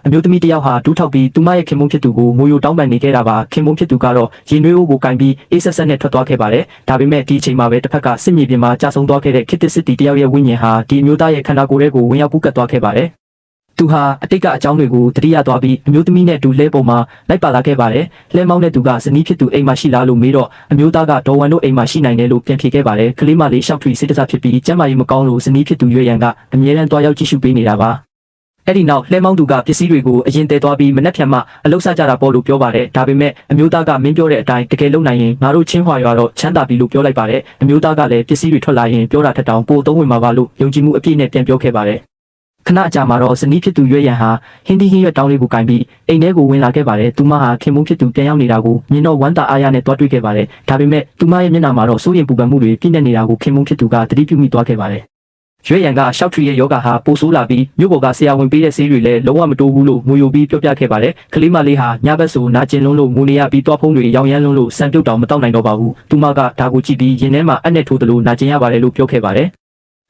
အမျိုးသမီးတယောက်ဟာဒူးထောက်ပြီးသူမရဲ့ခင်မုန်းဖြစ်သူကိုငိုယိုတောင်းပန်နေခဲ့တာပါခင်မုန်းဖြစ်သူကတော့ရင်နွေးအိုးကိုကင်ပြီးအေးဆက်ဆက်နဲ့ထွက်သွားခဲ့ပါတယ်ဒါပေမဲ့ဒီအချိန်မှာပဲတစ်ဖက်ကစစ်မြေပြင်မှာကြာဆုံးသွားခဲ့တဲ့ခေတ္တစစ်တီတယောက်ရဲ့ဝိညာဉ်ဟာဒီအမျိုးသားရဲ့ခန္ဓာကိုယ်ထဲကိုဝင်ရောက်ပူးကပ်သွားခဲ့ပါတယ်သူဟာအတိတ်ကအကြောင်းတွေကိုတတိယသွားပြီးအမျိုးသမီးနဲ့တူလဲပုံမှာလိုက်ပါလာခဲ့ပါတယ်။လဲမောင်းတဲ့သူကဇနီးဖြစ်သူအိမ်မှာရှိလားလို့မေးတော့အမျိုးသားကဒေါ်ဝန်တို့အိမ်မှာရှိနိုင်တယ်လို့ပြန်ဖြေခဲ့ပါတယ်။ကလေးမလေးရှောက်ထွေစိတ်တစားဖြစ်ပြီးကျမ်းမာရေးမကောင်းလို့ဇနီးဖြစ်သူရွေရန်ကအမြဲတမ်းတွားရောက်ကြည့်ရှုပေးနေတာပါ။အဲ့ဒီနောက်လဲမောင်းသူကပစ္စည်းတွေကိုအရင်တည်သွားပြီးမနှက်ဖြန်မှအလုဆကြတာပေါ့လို့ပြောပါတယ်။ဒါပေမဲ့အမျိုးသားကမင်းပြောတဲ့အတိုင်းတကယ်လုပ်နိုင်ရင်ငါတို့ချင်းဟွာရွာတော့ချမ်းသာပြီလို့ပြောလိုက်ပါတယ်။အမျိုးသားကလည်းပစ္စည်းတွေထွက်လာရင်ပြောတာထက်တောင်ပိုသုံးဝင်မှာပါလို့ယုံကြည်မှုအပြည့်နဲ့ပြန်ပြောခဲ့ပါတယ်ခဏအကြာမှာတော့ဇနီးဖြစ်သူရွေရန်ဟာဟင်းဒီဟင်းရွက်တောင်းလေးကိုကင်ပြီးအိမ်ထဲကိုဝင်လာခဲ့ပါတယ်။သူမဟာခင်မုန်းဖြစ်သူပြန်ရောက်နေတာကိုမြင်တော့ဝမ်းသာအားရနဲ့တွားတွေ့ခဲ့ပါတယ်။ဒါပေမဲ့သူမရဲ့မျက်နှာမှာတော့စိုးရိမ်ပူပန်မှုတွေပြည့်နေနေတာကိုခင်မုန်းဖြစ်သူကသတိပြုမိသွားခဲ့ပါတယ်။ရွေရန်ကရှောက်ထရီရဲ့ယောဂဟာပိုဆိုးလာပြီးမြို့ပေါ်ကဆရာဝန်ပေးတဲ့ဆေးတွေလည်းလုံးဝမတိုးဘူးလို့ငိုယိုပြီးပြောပြခဲ့ပါတယ်။ကလေးမလေးဟာညဘက်ဆိုနာကျင်လွန်းလို့ငိုနေရပြီးတွားဖုံးတွေရောင်ရမ်းလွန်းလို့စံပြုတ်တောင်မတောက်နိုင်တော့ပါဘူး။သူမကဒါကိုကြည့်ပြီးရင်ထဲမှာအနဲ့ထိုးသလိုနာကျင်ရပါတယ်လို့ပြောခဲ့ပါတယ်။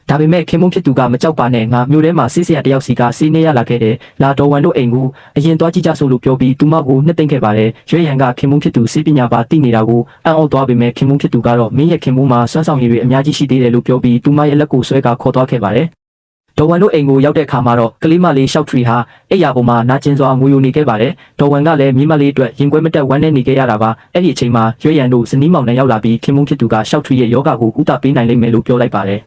ဒါပေမဲ့ခင်မုန်းဖြစ်သူကမကြောက်ပါနဲ့ငါမြို့ထဲမှာဆေးဆရာတယောက်စီကဆေးနေရလာခဲ့တယ်လာတော်ဝန်တို့အိမ်ကိုအရင်သွားကြည့်ကြဆိုလို့ပြောပြီးသူမကိုနှစ်သိမ့်ခဲ့ပါတယ်ရွေးရန်ကခင်မုန်းဖြစ်သူဆေးပညာပါသိနေတာကိုအံ့ဩသွားပေမဲ့ခင်မုန်းဖြစ်သူကတော့မင်းရဲ့ခင်မုန်းမှာစွမ်းဆောင်ရည်တွေအများကြီးရှိသေးတယ်လို့ပြောပြီးသူမရဲ့လက်ကိုဆွဲကခေါ်သွားခဲ့ပါတယ်ဒေါ်ဝန်တို့အိမ်ကိုရောက်တဲ့အခါမှာတော့ကလေးမလေးရှောက်ထရီဟာအိယာပေါ်မှာနာကျင်စွာငိုယိုနေခဲ့ပါတယ်ဒေါ်ဝန်ကလည်းမိမလေးအတွက်ရင်ကွဲမတက်ဝမ်းနဲ့နေခဲ့ရတာပါအဲ့ဒီအချိန်မှာရွေးရန်တို့ဇနီးမောင်နှံရောက်လာပြီးခင်မုန်းဖြစ်သူကရှောက်ထရီရဲ့ယောဂကိုကုသပေးနိုင်လိမ့်မယ်လို့ပြောလိုက်ပါတယ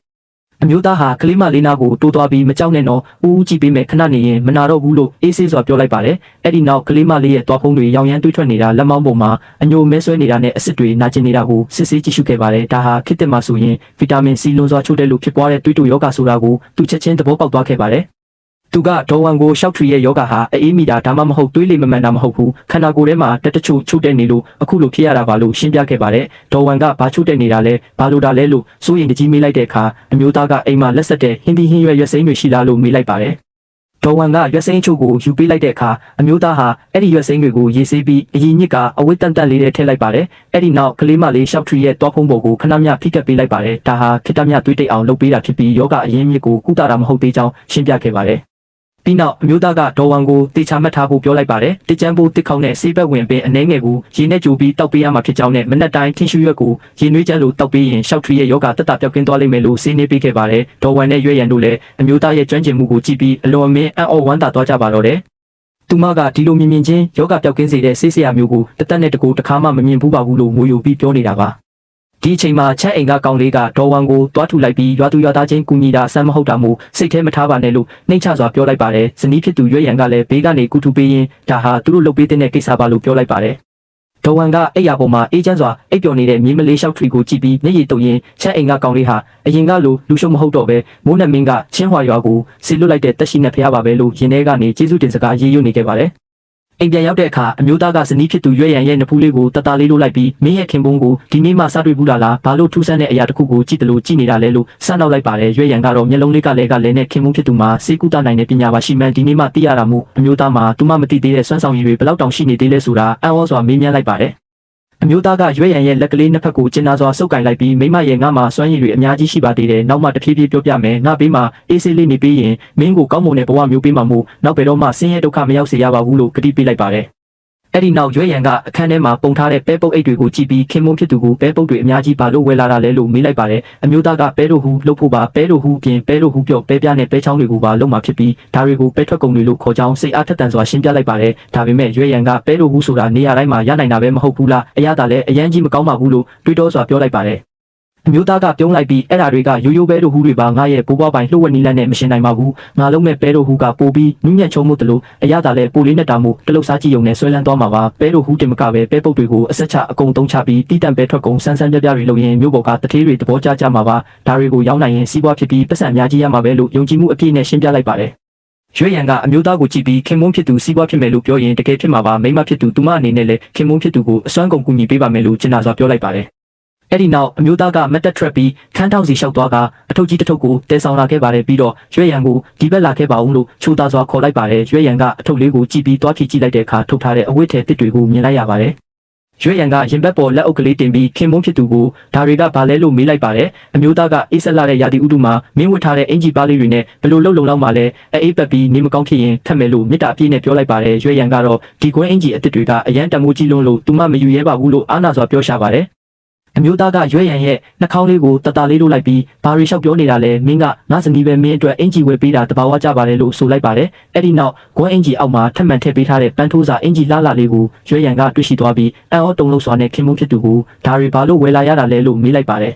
်အမျိုးသားဟာကလေးမလေးနာကိုတိုးသွားပြီးမကြောက်နဲ့တော့ဦးကြည့်ပေးမယ်ခဏနေရင်မနာတော့ဘူးလို့အေးဆေးစွာပြောလိုက်ပါတယ်အဲ့ဒီနောက်ကလေးမလေးရဲ့တွားဖုံးတွေရောင်ရမ်းတွေးထွက်နေတာလက်မောင်းပေါ်မှာအညိုမဲဆွဲနေတာနဲ့အစစ်တွေနာကျင်နေတာကိုစစ်ဆေးကြည့်ရှုခဲ့ပါတယ်ဒါဟာခေတ်သစ်မှာဆိုရင်ဗီတာမင်စီလွန်စွာချို့တဲ့လို့ဖြစ်ပွားတဲ့တွေးတူယောဂဆိုတာကိုသူချက်ချင်းသဘောပေါက်သွားခဲ့ပါတယ်သူကဒေါ်ဝန်ကိုရှောက်ထရီရဲ့ယောဂဟာအေးမိတာဒါမှမဟုတ်တွေးလေမမှန်တာမဟုတ်ဘူးခန္ဓာကိုယ်ထဲမှာတချို့ချို့တဲ့နေလို့အခုလိုဖြစ်ရတာပါလို့ရှင်းပြခဲ့ပါတယ်ဒေါ်ဝန်ကဘာချို့တဲ့နေတာလဲဘာလို့ဒါလဲလို့စိုးရင်တကြီးမေးလိုက်တဲ့အခါအမျိုးသားကအိမ်မှာလက်ဆက်တဲ့ဟင်းဒီဟင်းရွက်စိမ်းတွေရှိလားလို့မေးလိုက်ပါတယ်ဒေါ်ဝန်ကရွက်စိမ်းချို့ကိုယူပေးလိုက်တဲ့အခါအမျိုးသားဟာအဲ့ဒီရွက်စိမ်းတွေကိုရေးဆေးပြီးအရင်ညစ်ကအဝတ်တန်တန်လေးနဲ့ထည့်လိုက်ပါတယ်အဲ့ဒီနောက်ကလေးမလေးရှောက်ထရီရဲ့တွားဖုံးပေါ်ကိုခဏမျှဖိကပ်ပေးလိုက်ပါတယ်ဒါဟာခိတ္တမြတွေးတိတ်အောင်လုပ်ပေးတာဖြစ်ပြီးယောဂအရင်မြစ်ကိုကုသတာမဟုတ်သေးကြောင်းရှင်းပြခဲ့ပါတယ်ပြီးနောက်အမျိုးသားကဒေါ်ဝန်ကိုတေချာမှတ်ထားဖို့ပြောလိုက်ပါတယ်တစ်ချမ်းပိုးတစ်ခေါက်နဲ့ဆေးဘက်ဝင်ပင်အနှဲငယ်ကိုရေနဲ့ကြိုပြီးတောက်ပေးရမှာဖြစ်ကြောင်းနဲ့မနက်တိုင်းထင်းရှူရွက်ကိုရေနွေးချမ်းလိုတောက်ပေးရင်ရှောက်ထရီရဲ့ယောဂတက်တာပြောက်ကင်းသွားလိမ့်မယ်လို့ဆေးနေပေးခဲ့ပါတယ်ဒေါ်ဝန်နဲ့ရွေးရန်တို့လည်းအမျိုးသားရဲ့ကျွမ်းကျင်မှုကိုကြည့်ပြီးအလွန်အမင်းအံ့ဩဝမ်းသာသွားကြပါတော့တယ်သူမကဒီလိုမြင်ချင်းယောဂပြောက်ကင်းစေတဲ့ဆေးဆရာမျိုးကိုတသက်နဲ့တကူတစ်ခါမှမမြင်ဘူးပါဘူးလို့ငိုယိုပြီးပြောနေတာပါဒီအချိန်မှာချမ်းအိမ်ကကောင်လေးကဒေါ်ဝန်ကိုတွားထူလိုက်ပြီးရွာသူရွာသားချင်းကူညီတာအဆန်းမဟုတ်တာမို့စိတ်ထဲမထားပါနဲ့လို့နှိမ့်ချစွာပြောလိုက်ပါတယ်ဇနီးဖြစ်သူရွေးရန်ကလည်းဘေးကနေကူထူပေးရင်ဒါဟာသူတို့လုပ်ပေးတဲ့ကိစ္စပါလို့ပြောလိုက်ပါတယ်ဒေါ်ဝန်ကအိယာပေါ်မှာအေးချမ်းစွာအိပ်ပျော်နေတဲ့မြေမလေးရှောက်ထရီကိုကြည့်ပြီးမျက်ရည်တုပ်ရင်းချမ်းအိမ်ကကောင်လေးဟာအရင်ကလိုလူရှုံမဟုတ်တော့ပဲမိုးနက်မင်းကချင်းဟွာရွာကိုဆီလွတ်လိုက်တဲ့တက်ရှိနဲ့ဖျားပါပဲလို့ရင်ထဲကနေကျေးဇူးတင်စကားရေးရွနေခဲ့ပါတယ်အိမ်ပြန်ရောက်တဲ့အခါအမျိုးသားကဇနီးဖြစ်သူရွေးရန်ရဲ့နဖူးလေးကိုတတလေးလို့လိုက်ပြီးမင်းရဲ့ခင်ပွန်းကိုဒီနေ့မှစတွေ့ဘူးလားဘာလို့ထူးဆန်းတဲ့အရာတစ်ခုကိုကြည့်တယ်လို့ကြည့်နေတာလဲလို့စနောက်လိုက်ပါတယ်ရွေးရန်ကတော့မျက်လုံးလေးကလည်းနဲ့ခင်ပွန်းဖြစ်သူမှာစေကူတာနိုင်တဲ့ပညာပါရှိမှန်းဒီနေ့မှသိရတာမို့အမျိုးသားမှာသူမှမသိသေးတဲ့စွမ်းဆောင်ရည်တွေဘယ်လောက်တောင်ရှိနေသေးလဲဆိုတာအံ့ဩစွာမေးမြန်းလိုက်ပါတယ်အမျိုးသားကရွေးရန်ရဲ့လက်ကလေးနှစ်ဖက်ကိုကျဉ်းသားစွာဆုပ်ကင်လိုက်ပြီးမိမရဲ့ငါမှာစွမ်းရည်တွေအများကြီးရှိပါသေးတယ်နောက်မှတဖြည်းဖြည်းပြောပြမယ်ငါဘေးမှာအေးဆေးလေးနေပြီးရင်မင်းကိုကောင်းမွန်တဲ့ဘဝမျိုးပေးမှာမို့နောက်ဘယ်တော့မှဆင်းရဲဒုက္ခမရောက်စေရပါဘူးလို့ကတိပေးလိုက်ပါတယ်အဲ့ဒီနောက်ရွေးရန်ကအခန်းထဲမှာပုံထားတဲ့ပဲပုတ်အိတ်တွေကိုကြည့်ပြီးခင်မုန်းဖြစ်သူကိုပဲပုတ်တွေအများကြီးပါလို့ဝယ်လာတာလဲလို့မေးလိုက်ပါတယ်အမျိုးသားကပဲတို့ဟူလှုပ်ဖို့ပါပဲတို့ဟူပြင်ပဲတို့ဟူပြော့ပဲပြားနဲ့ပဲချောင်းတွေကိုပါလုံးမှာဖြစ်ပြီးဒါတွေကိုပဲထွက်ကုန်တွေလို့ခေါ်ကြောင်းစိတ်အားထက်သန်စွာရှင်းပြလိုက်ပါတယ်ဒါပေမဲ့ရွေးရန်ကပဲတို့ဟူဆိုတာနေရာတိုင်းမှာရနိုင်တာပဲမဟုတ်ဘူးလားအရသာလည်းအရန်ကြီးမကောင်းပါဘူးလို့တွေးတောစွာပြောလိုက်ပါတယ်အမျိုးသားကပြုံးလိုက်ပြီးအဲ့ဓာတွေကရိုးရိုးပဲတို့ဟူတွေပါငါရဲ့ဘိုးဘွားပိုင်လှုပ်ဝက်နီးလန်းနဲ့မရှင်းနိုင်ပါဘူးငါလုံးမဲ့ပဲတို့ဟူကပိုပြီးနူးညံ့ချုံမှုတလို့အရသာလည်းပိုလေးနဲ့တာမှုတလုတ်စားကြည့်ုံနဲ့ဆွဲလန်းသွားမှာပါပဲတို့ဟူတင်မကပဲပဲပုတ်တွေကိုအဆက်ချအကုန်သုံးချပြီးတိတန့်ပဲထွက်ကုန်ဆန်းဆန်းပြပြတွေလုပ်ရင်မျိုးပေါ်ကတထေးတွေသဘောကျကြမှာပါဒါတွေကိုရောင်းနိုင်ရင်စီးပွားဖြစ်ပြီးပတ်စံအများကြီးရမှာပဲလို့ယုံကြည်မှုအပြည့်နဲ့ရှင်းပြလိုက်ပါတယ်ရွေးရန်ကအမျိုးသားကိုကြည့်ပြီးခင်မုန်းဖြစ်သူစီးပွားဖြစ်မယ်လို့ပြောရင်တကယ်ဖြစ်မှာပါမိမဖြစ်သူသူမအနေနဲ့လည်းခင်မုန်းဖြစ်သူကိုအစွမ်းကုန်ကူညီပေးပါမယ်လို့ကျင်နာစွာပြောလိုက်ပါတယ်အဲ့ဒီနောက်အမျိုးသားကမက်တက်ထရက်ပြီးခန်းထောက်စီလျှောက်သွားကအထုပ်ကြီးတစ်ထုပ်ကိုတဲဆောင်လာခဲ့ပါတယ်ပြီးတော့ရွေးရန်ကိုဒီဘက်လာခဲ့ပါဦးလို့ချိုးသားစွာခေါ်လိုက်ပါတယ်ရွေးရန်ကအထုပ်လေးကိုကြည့်ပြီးတွားဖြည့်ကြည့်လိုက်တဲ့အခါထုတ်ထားတဲ့အဝတ်ထည်တစ်တွေကိုမြင်လိုက်ရပါတယ် ရွေးရန်ကရင်ဘက်ပေါ်လက်အုပ်ကလေးတင်ပြီးခင်မုန်းဖြစ်သူကိုဒါတွေကဘာလဲလို့မေးလိုက်ပါတယ်အမျိုးသားကအေးဆက်လာတဲ့ရာသီဥတုမှာမင်းဝတ်ထားတဲ့အင်ဂျီပါလေးတွေနဲ့ဘယ်လိုလုပ်လုံလောက်မှလဲအေးပတ်ပြီးနေမကောင်းဖြစ်ရင်ဖက်မယ်လို့မေတ္တာအပြည့်နဲ့ပြောလိုက်ပါတယ်ရွေးရန်ကတော့ဒီကွင်းအင်ဂျီအစ်စ်တွေကအရန်တမိုးကြီးလွန်းလို့သူမမယူရဲပါဘူးလို့အာနာစွာပြောရှာပါတယ်အမျိုးသားကရွေးရန်ရဲ့နှာခေါင်းလေးကိုတတလေးလို့လိုက်ပြီးဘာရီလျှောက်ပြောနေတာလဲမင်းကငါစနီးပဲမင်းအတွက်အင်ဂျီဝယ်ပေးတာတဘာဝကြပါတယ်လို့ဆိုလိုက်ပါတယ်အဲ့ဒီနောက်ဂွမ်းအင်ဂျီအောက်မှာထပ်မံထည့်ပေးထားတဲ့ပန်းထိုးစာအင်ဂျီလှလှလေးကိုရွေးရန်ကတွေ့ရှိသွားပြီးအံ့ဩတုန်လှုပ်စွာနဲ့ခင်မုန်းဖြစ်သူကိုဒါရီဘာလို့ဝယ်လာရတာလဲလို့မေးလိုက်ပါတယ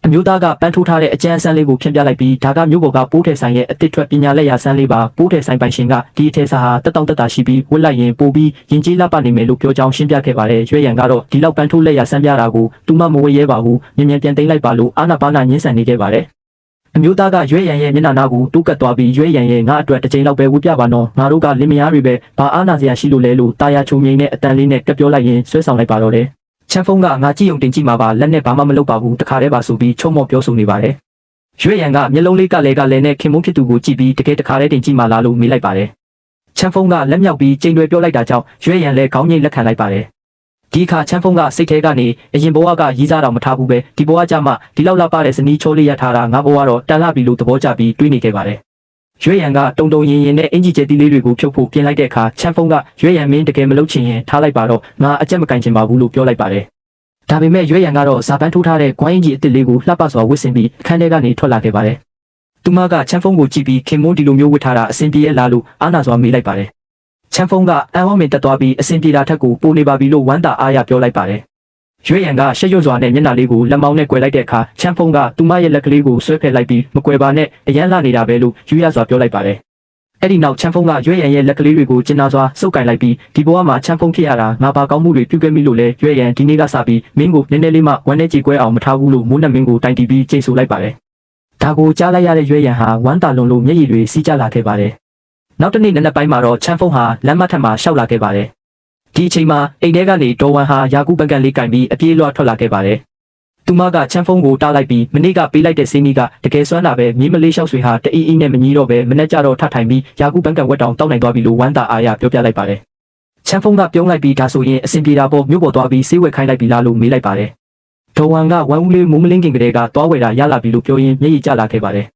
်အမျိုးသားကပန်းထိုးထားတဲ့အကျန်းအဆန်းလေးကိုဖြန့်ပြလိုက်ပြီးဒါကမြို့ပေါ်ကပိုးထည်ဆိုင်ရဲ့အတစ်ထွက်ပညာလက်ရာဆန်းလေးပါပိုးထည်ဆိုင်ပိုင်ရှင်ကဒီအထည်စာဟာတက်တောင့်တက်တာရှိပြီးဝတ်လိုက်ရင်ပိုပြီးရင်ကြီးလှပနေမယ်လို့ပြောကြောင်းရှင်းပြခဲ့ပါတယ်ရွေးရန်ကတော့ဒီလောက်ပန်းထိုးလက်ရာဆန်းပြတာကိုသူမမဝယ်ရဲပါဘူးမြင်မြန်ပြန်သိမ်းလိုက်ပါလို့အာနာပါနာညှင်းဆန်နေခဲ့ပါတယ်အမျိုးသားကရွေးရန်ရဲ့မျက်နှာနာကိုတိုးကပ်သွားပြီးရွေးရန်ရဲ့ငါအတွက်တစ်ချိန်လောက်ပဲဝတ်ပြပါနော်ငါတို့ကလင်မယားတွေပဲဘာအာနာစရာရှိလို့လဲလို့တာယာချုံငိမ့်နဲ့အတန်လေးနဲ့ကပ်ပြောလိုက်ရင်ဆွဲဆောင်လိုက်ပါတော့တယ်ချမ်းဖုံးကငါကြည့်ုံတင်ကြည့်မှာပါလက်နဲ့ဘာမှမလုပ်ပါဘူးတခါတည်းပါဆိုပြီးချုံမော့ပြောဆိုနေပါတယ်ရွေးရန်ကမျက်လုံးလေးကလည်းနဲ့ခင်မုန်းဖြစ်သူကိုကြည့်ပြီးတကယ်တခါတည်းတင်ကြည့်မှာလားလို့မေးလိုက်ပါတယ်ချမ်းဖုံးကလက်မြောက်ပြီးချိန်တွေပြောလိုက်တာကြောင့်ရွေးရန်လည်းခေါင်းငိမ့်လက်ခံလိုက်ပါတယ်ဒီအခါချမ်းဖုံးကစိတ်ထဲကနေအရင်ဘဝကရီးစားတော်မထားဘူးပဲဒီဘဝကြမှာဒီလောက်လာပါတဲ့စနီးချိုးလေးရထားတာငါဘဝတော့တန်လှပြီလို့သဘောကျပြီးတွေးနေခဲ့ပါတယ်ရွေးရန်ကတုံတုံရင်နဲ့အင်ဂျီကျဲတီလေးတွေကိုဖြုတ်ဖို့ပြင်လိုက်တဲ့အခါချမ်းဖုံးကရွေးရန်မင်းတကယ်မလုပ်ချင်ရင်ထားလိုက်ပါတော့ငါအကြက်မကင်ချင်ပါဘူးလို့ပြောလိုက်ပါတယ်ဒါပေမဲ့ရွေးရန်ကတော့ဇာပန်းထိုးထားတဲ့ဂွိုင်းအင်ဂျီအစ်စ်လေးကိုလှပစွာဝတ်ဆင်ပြီးအခန်းထဲကနေထွက်လာခဲ့ပါတယ်သူမကချမ်းဖုံးကိုကြည့်ပြီးခင်မုန်းဒီလိုမျိုးဝတ်ထားတာအဆင်ပြေရဲ့လားလို့အာနာစွာမေးလိုက်ပါတယ်ချမ်းဖုံးကအံ့ဩမင်တက်သွားပြီးအဆင်ပြေတာထက်ကိုပိုနေပါပြီလို့ဝမ်းသာအားရပြောလိုက်ပါတယ်ရွေးရန်ကရှက်ရွံ့စွာနဲ့မျက်နှာလေးကိုလက်မောင်းနဲ့ကွယ်လိုက်တဲ့အခါချမ်းဖုံးကသူမရဲ့လက်ကလေးကိုဆွဲဖယ်လိုက်ပြီးမကွယ်ပါနဲ့အရန်လာနေတာပဲလို့ယူရစွာပြောလိုက်ပါတယ်အဲ့ဒီနောက်ချမ်းဖုံးကရွေးရန်ရဲ့လက်ကလေးတွေကိုကျဉ်းနာစွာစုပ်ကင်လိုက်ပြီးဒီဘဝမှာချမ်းဖုံးဖြစ်ရတာငါဘာကောင်းမှုတွေပြုခဲ့မိလို့လဲရွေးရန်ဒီနေ့ကစပြီးမင်းကိုနည်းနည်းလေးမှဝမ်းနဲ့ကြေကွဲအောင်မထားဘူးလို့မိုးနဲ့မင်းကိုတိုင်တီးပြီးကြိတ်ဆိုလိုက်ပါတယ်ဒါကိုကြားလိုက်ရတဲ့ရွေးရန်ဟာဝမ်းသာလွန်လို့မျက်ရည်တွေစီးကျလာခဲ့ပါတယ်နောက်တစ်နေ့နံနက်ပိုင်းမှာတော့ချမ်းဖုံးဟာလမ်းမထက်မှာရှောက်လာခဲ့ပါတယ်ဒီအချိန်မှာအိမ်ထဲကနေဒေါ်ဝမ်ဟာယာကူပန်ကန်လေးကင်ပြီးအပြေးလွှားထွက်လာခဲ့ပါတယ်သူမကချမ်းဖုံးကိုတားလိုက်ပြီးမနေ့ကပေးလိုက်တဲ့စီးနီးကတကယ်စွမ်းတာပဲမြေးမလေးလျှောက်ဆွေဟာတအီးအီးနဲ့မကြီးတော့ပဲမနေ့ကျတော့ထထိုင်ပြီးယာကူပန်ကန်ဝက်တောင်တောက်နိုင်သွားပြီလို့ဝမ်းသာအားရပြောပြလိုက်ပါတယ်ချမ်းဖုံးကပြုံးလိုက်ပြီးဒါဆိုရင်အဆင်ပြေတာပေါ့မြို့ပေါ်သွားပြီးဆေးဝယ်ခိုင်းလိုက်ပြီလားလို့မေးလိုက်ပါတယ်ဒေါ်ဝမ်ကဝမ်ဦးလေးမိုးမလင်းခင်ကလေးကသွားဝယ်တာရလာပြီလို့ပြောရင်းမျက်ရည်ကျလာခဲ့ပါတယ်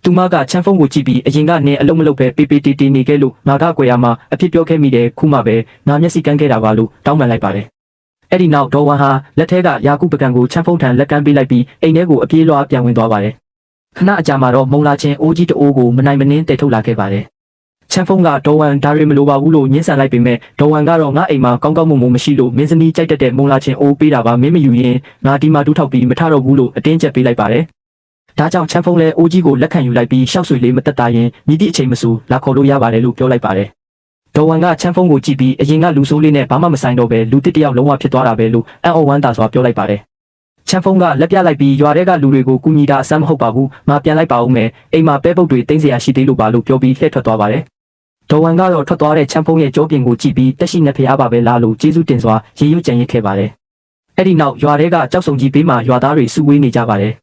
သူမကချမ်းဖုံးကိုကြည့်ပြီးအရင်ကနေအလုံးမလုံးပဲပေပေတီတီနေခဲ့လို့ငါကကွယ်ရမှာအဖြစ်ပြောခဲ့မိတယ်ခုမှပဲငါမျက်စိကန်းခဲ့တာပါလို့တောင်းပန်လိုက်ပါတယ်အဲ့ဒီနောက်ဒေါ်ဝမ်ဟာလက်ထဲကယာကုပကံကိုချမ်းဖုံးထံလက်ကမ်းပေးလိုက်ပြီးအိမ်ထဲကိုအပြေးလွှားပြန်ဝင်သွားပါတယ်ခဏအကြာမှာတော့မုံလာချင်းအိုးကြီးတအိုးကိုမနိုင်မနှင်းတည်ထုတ်လာခဲ့ပါတယ်ချမ်းဖုံးကဒေါ်ဝမ်ဒါရီမလိုပါဘူးလို့ညှင်းဆန်လိုက်ပေမဲ့ဒေါ်ဝမ်ကတော့ငါအိမ်မှာကောင်းကောင်းမွန်မွန်မရှိလို့မင်းစနီးကြိုက်တဲ့မုံလာချင်းအိုးပေးတာပါမင်းမယူရင်ငါဒီမှာတူးထောက်ပြီးမထတော့ဘူးလို့အတင်းကျပ်ပေးလိုက်ပါတယ်ဒါကြောင့်ချမ်းဖုံးလည်းအိုးကြီးကိုလက်ခံယူလိုက်ပြီးရှောက်ဆွေလေးမတက်တာရင်မြည်သည့်အချိန်မဆိုလာခေါ်လို့ရပါတယ်လို့ပြောလိုက်ပါတယ်ဒေါ်ဝမ်ကချမ်းဖုံးကိုကြည့်ပြီးအရင်ကလူဆိုးလေးနဲ့ဘာမှမဆိုင်တော့ပဲလူတစ်တယောက်လုံးဝဖြစ်သွားတာပဲလို့အံ့ဩဝမ်းသာစွာပြောလိုက်ပါတယ်ချမ်းဖုံးကလက်ပြလိုက်ပြီးရွာထဲကလူတွေကိုကူညီတာအဆမ်းမဟုတ်ပါဘူးငါပြန်လိုက်ပါဦးမယ်အိမ်မှာပဲပုတ်တွေတင်းစရာရှိသေးလို့ပါလို့ပြောပြီးလှည့်ထွက်သွားပါတယ်ဒေါ်ဝမ်ကတော့ထွက်သွားတဲ့ချမ်းဖုံးရဲ့ကြောပြင်ကိုကြည့်ပြီးတက်ရှိနေဖျားပါပဲလားလို့ကျေးဇူးတင်စွာရေရွတ်ကြံရစ်ခဲ့ပါတယ်အဲ့ဒီနောက်ရွာထဲကကြောက်စုံကြီးဘေးမှာရွာသားတွေစုဝေးနေကြပါတယ်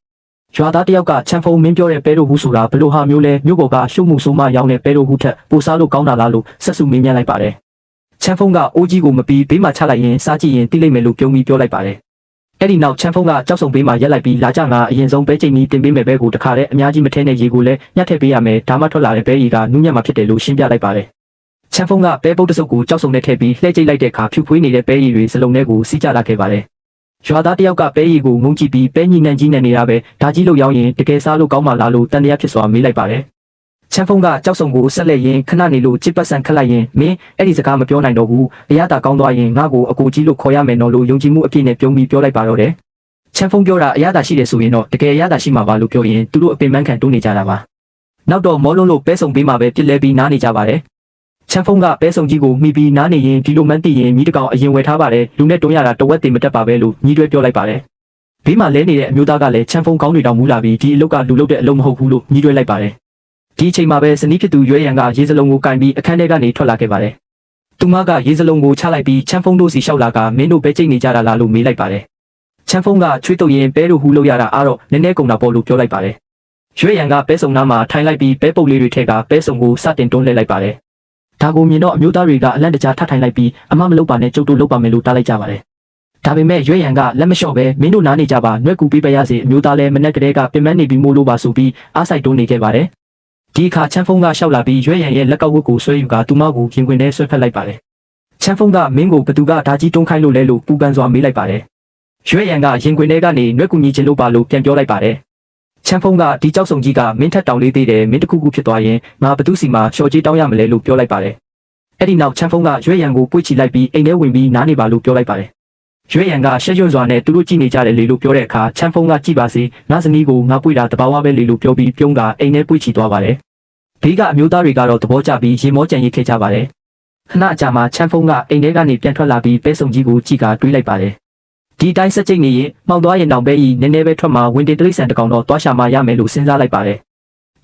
ရွာသားတယောက်ကချမ်းဖုံးမင်းပြောတဲ့ပဲတို့ဟုဆိုတာဘလို့ဟာမျိုးလဲမြို့ပေါ်ကရှုပ်မှုဆိုးမှရောင်းတဲ့ပဲတို့ဟုထက်ပိုစားလို့ကောင်းတာလားလို့ဆက်စုမေးမြန်းလိုက်ပါတယ်ချမ်းဖုံးကအိုးကြီးကိုမပြီးဘေးမှာချလိုက်ရင်စားကြည့်ရင်တိလိမ့်မယ်လို့ပြုံးပြီးပြောလိုက်ပါတယ်အဲ့ဒီနောက်ချမ်းဖုံးကကြောက်စုံဘေးမှာရက်လိုက်ပြီးလာကြငါအရင်ဆုံးပဲချိန်ကြီးတင်ပေးမယ်ပဲကိုတခါတည်းအများကြီးမထဲနဲ့ရေကိုလည်းညှက်ထည့်ပေးရမယ်ဒါမှထွက်လာတဲ့ပဲရီကနူးညံ့မှာဖြစ်တယ်လို့ရှင်းပြလိုက်ပါတယ်ချမ်းဖုံးကပဲပုတ်တစုပ်ကိုကြောက်စုံနဲ့ထည့်ပြီးလှည့်ကြိတ်လိုက်တဲ့အခါဖြူဖွေးနေတဲ့ပဲရီတွေစလုံးထဲကိုစီးကျလာခဲ့ပါတယ်ရွာသားတယောက်ကပဲရီကိုငုံကြည့်ပြီးပဲညီနှံကြီးနဲ့နေတာပဲဒါကြီးလို့ရောင်းရင်တကယ်စားလို့ကောင်းမှလားလို့တန်တရားဖြစ်စွာမေးလိုက်ပါတယ်ချမ်းဖုံးကကြောက်စုံကိုဆက်လက်ရင်ခဏနေလို့ချစ်ပတ်ဆန်ခတ်လိုက်ရင်မင်းအဲ့ဒီစကားမပြောနိုင်တော့ဘူးအရသာကောင်းသွားရင်ငါ့ကိုအကိုကြီးလို့ခေါ်ရမယ်နော်လို့ယုံကြည်မှုအပြည့်နဲ့ပြုံးပြီးပြောလိုက်ပါတော့တယ်ချမ်းဖုံးပြောတာအရသာရှိတယ်ဆိုရင်တော့တကယ်အရသာရှိမှာပါလို့ပြောရင်သူတို့အပင်ပန်းခံတိုးနေကြတာပါနောက်တော့မောလုံးလို့ပဲဆုံပေးမှာပဲပြစ်လဲပြီးနားနေကြပါတယ်ချမ်းဖုံးကပဲဆုံကြီးကိုမိပြီးနားနေရင်ဒီလိုမှန်းသိရင်ညီတကောင်အရင်ဝယ်ထားပါတယ်လူနဲ့တွန်းရတာတဝက်တင်မတက်ပါပဲလို့ညီတွဲပြောလိုက်ပါတယ်ဘေးမှာလဲနေတဲ့အမျိုးသားကလည်းချမ်းဖုံးကောင်းတွေတောင်မူလာပြီးဒီအလုပ်ကလူလုပ်တဲ့အလုပ်မဟုတ်ဘူးလို့ညီတွဲလိုက်ပါတယ်ဒီအချိန်မှာပဲစနီးဖြစ်သူရွေးရန်ကရေစလုံးကိုကင်ပြီးအခန်းထဲကနေထွက်လာခဲ့ပါတယ်သူမကရေစလုံးကိုချလိုက်ပြီးချမ်းဖုံးတို့စီလျှောက်လာကမင်းတို့ပဲကြိတ်နေကြတာလားလို့မေးလိုက်ပါတယ်ချမ်းဖုံးကချွေးတုပ်ရင်ပဲတို့ဟူလို့ရတာအားတော့နည်းနည်းကုန်တာပေါ့လို့ပြောလိုက်ပါတယ်ရွေးရန်ကပဲဆုံနားမှာထိုင်လိုက်ပြီးပဲပုတ်လေးတွေထက်ကပဲဆုံကိုစတင်တွန်းလှည့်လိုက်ပါတယ်ဒါကိုမြင်တော့အမျိုးသားတွေကအလန့်တကြားထထိုင်လိုက်ပြီးအမမလုပ်ပါနဲ့ကျုပ်တို့လုပ်ပါမယ်လို့တားလိုက်ကြပါတယ် ဒါပေမဲ့ရွေးရန်ကလက်မလျှော့ပဲမင်းတို့နားနေကြပါနှွက်ကူပေးပရစေအမျိုးသားလည်းမနဲ့ကလေးကပြင်ပန်းနေပြီးမို့လို့ပါဆိုပြီးအားဆိုင်တွန်းနေခဲ့ပါတယ်ဒီအခါချမ်းဖုံးကရှောက်လာပြီးရွေးရန်ရဲ့လက်ကောက်ဝတ်ကိုဆွဲယူကသူမကိုရင်ခွင်ထဲဆွဲဖက်လိုက်ပါတယ်ချမ်းဖုံးကမင်းကိုဘသူကဓာကြီးတွန်းခိုင်းလို့လဲလို့ပူပန်စွာမေးလိုက်ပါတယ်ရွေးရန်ကရင်ခွင်ထဲကနေနှွက်ကူညီချင်လို့ပါလို့ပြန်ပြောလိုက်ပါတယ်ချမ်းဖုံးကဒီကြောက်စုံကြီးကမင်းထက်တောင်လေးသေးတယ်မင်းတခုခုဖြစ်သွားရင်ငါဘသူစီမှာလျှော်ကြီးတောင်းရမလဲလို့ပြောလိုက်ပါတယ်အဲ့ဒီနောက်ချမ်းဖုံးကရွေးရန်ကိုပွေ့ချီလိုက်ပြီးအိမ်ထဲဝင်ပြီးနားနေပါလို့ပြောလိုက်ပါတယ်ရွေးရန်ကရှက်ရွံ့စွာနဲ့သူတို့ကြည့်နေကြတယ်လေလို့ပြောတဲ့အခါချမ်းဖုံးကကြည့်ပါစေငါဇနီးကိုငါပွေ့တာတဘာဝပဲလေလို့ပြောပြီးပြုံးကအိမ်ထဲပွေ့ချီသွားပါတယ်ဘေးကအမျိုးသားတွေကတော့သဘောကျပြီးရေမောကြံရိတ်ခဲ့ကြပါတယ်ခဏအကြာမှာချမ်းဖုံးကအိမ်ထဲကနေပြန်ထွက်လာပြီးပဲဆုံကြီးကိုကြည့်ကတွေးလိုက်ပါတယ်ဒီတိုင်းဆက်ကြိတ်နေရင်မှောင်သွားရင်တောင်ပဲဤနည်းနည်းပဲထွက်မှာဝင်တင်တိရစ္ဆာန်တကောင်တော့သွားရှာမှရမယ်လို့စဉ်းစားလိုက်ပါတယ်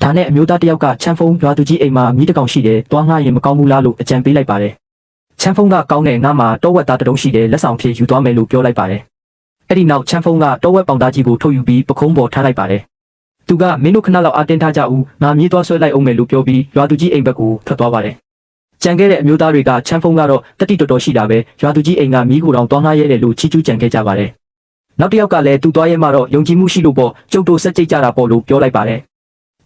ဒါနဲ့အမျိုးသားတယောက်ကချမ်းဖုံးရွာသူကြီးအိမ်မှာမိတကောင်ရှိတယ်သွားငှားရင်မကောင်းဘူးလားလို့အကြံပေးလိုက်ပါတယ်ချမ်းဖုံးကကောင်းတဲ့ငါမှာတောဝက်သားတတုံးရှိတယ်လက်ဆောင်ဖြည့်ယူသွားမယ်လို့ပြောလိုက်ပါတယ်အဲ့ဒီနောက်ချမ်းဖုံးကတောဝက်ပေါင်သားကြီးကိုထုတ်ယူပြီးပခုံးပေါ်ထားလိုက်ပါတယ်သူကမင်းတို့ခဏလောက်အတင်းထားကြဦးငါမြေးသွားဆွဲလိုက်အောင်မယ်လို့ပြောပြီးရွာသူကြီးအိမ်ဘက်ကိုထွက်သွားပါတယ်ကြံခဲ့တဲ့အမျိုးသားတွေကချမ်းဖုံးကတော့တတိတော်တော်ရှိတာပဲရွာသူကြီးအိမ်ကမိကိုတောင်သွားငှားရဲတယ်လို့ချီးကျူးကြံခဲ့ကြပါတယ်နောက်တစ်ယောက်ကလည်းသူသွားရဲမှတော့ယုံကြည်မှုရှိလို့ပေါ့ကျုပ်တို့စက်ကြိတ်ကြတာပေါ့လို့ပြောလိုက်ပါတယ်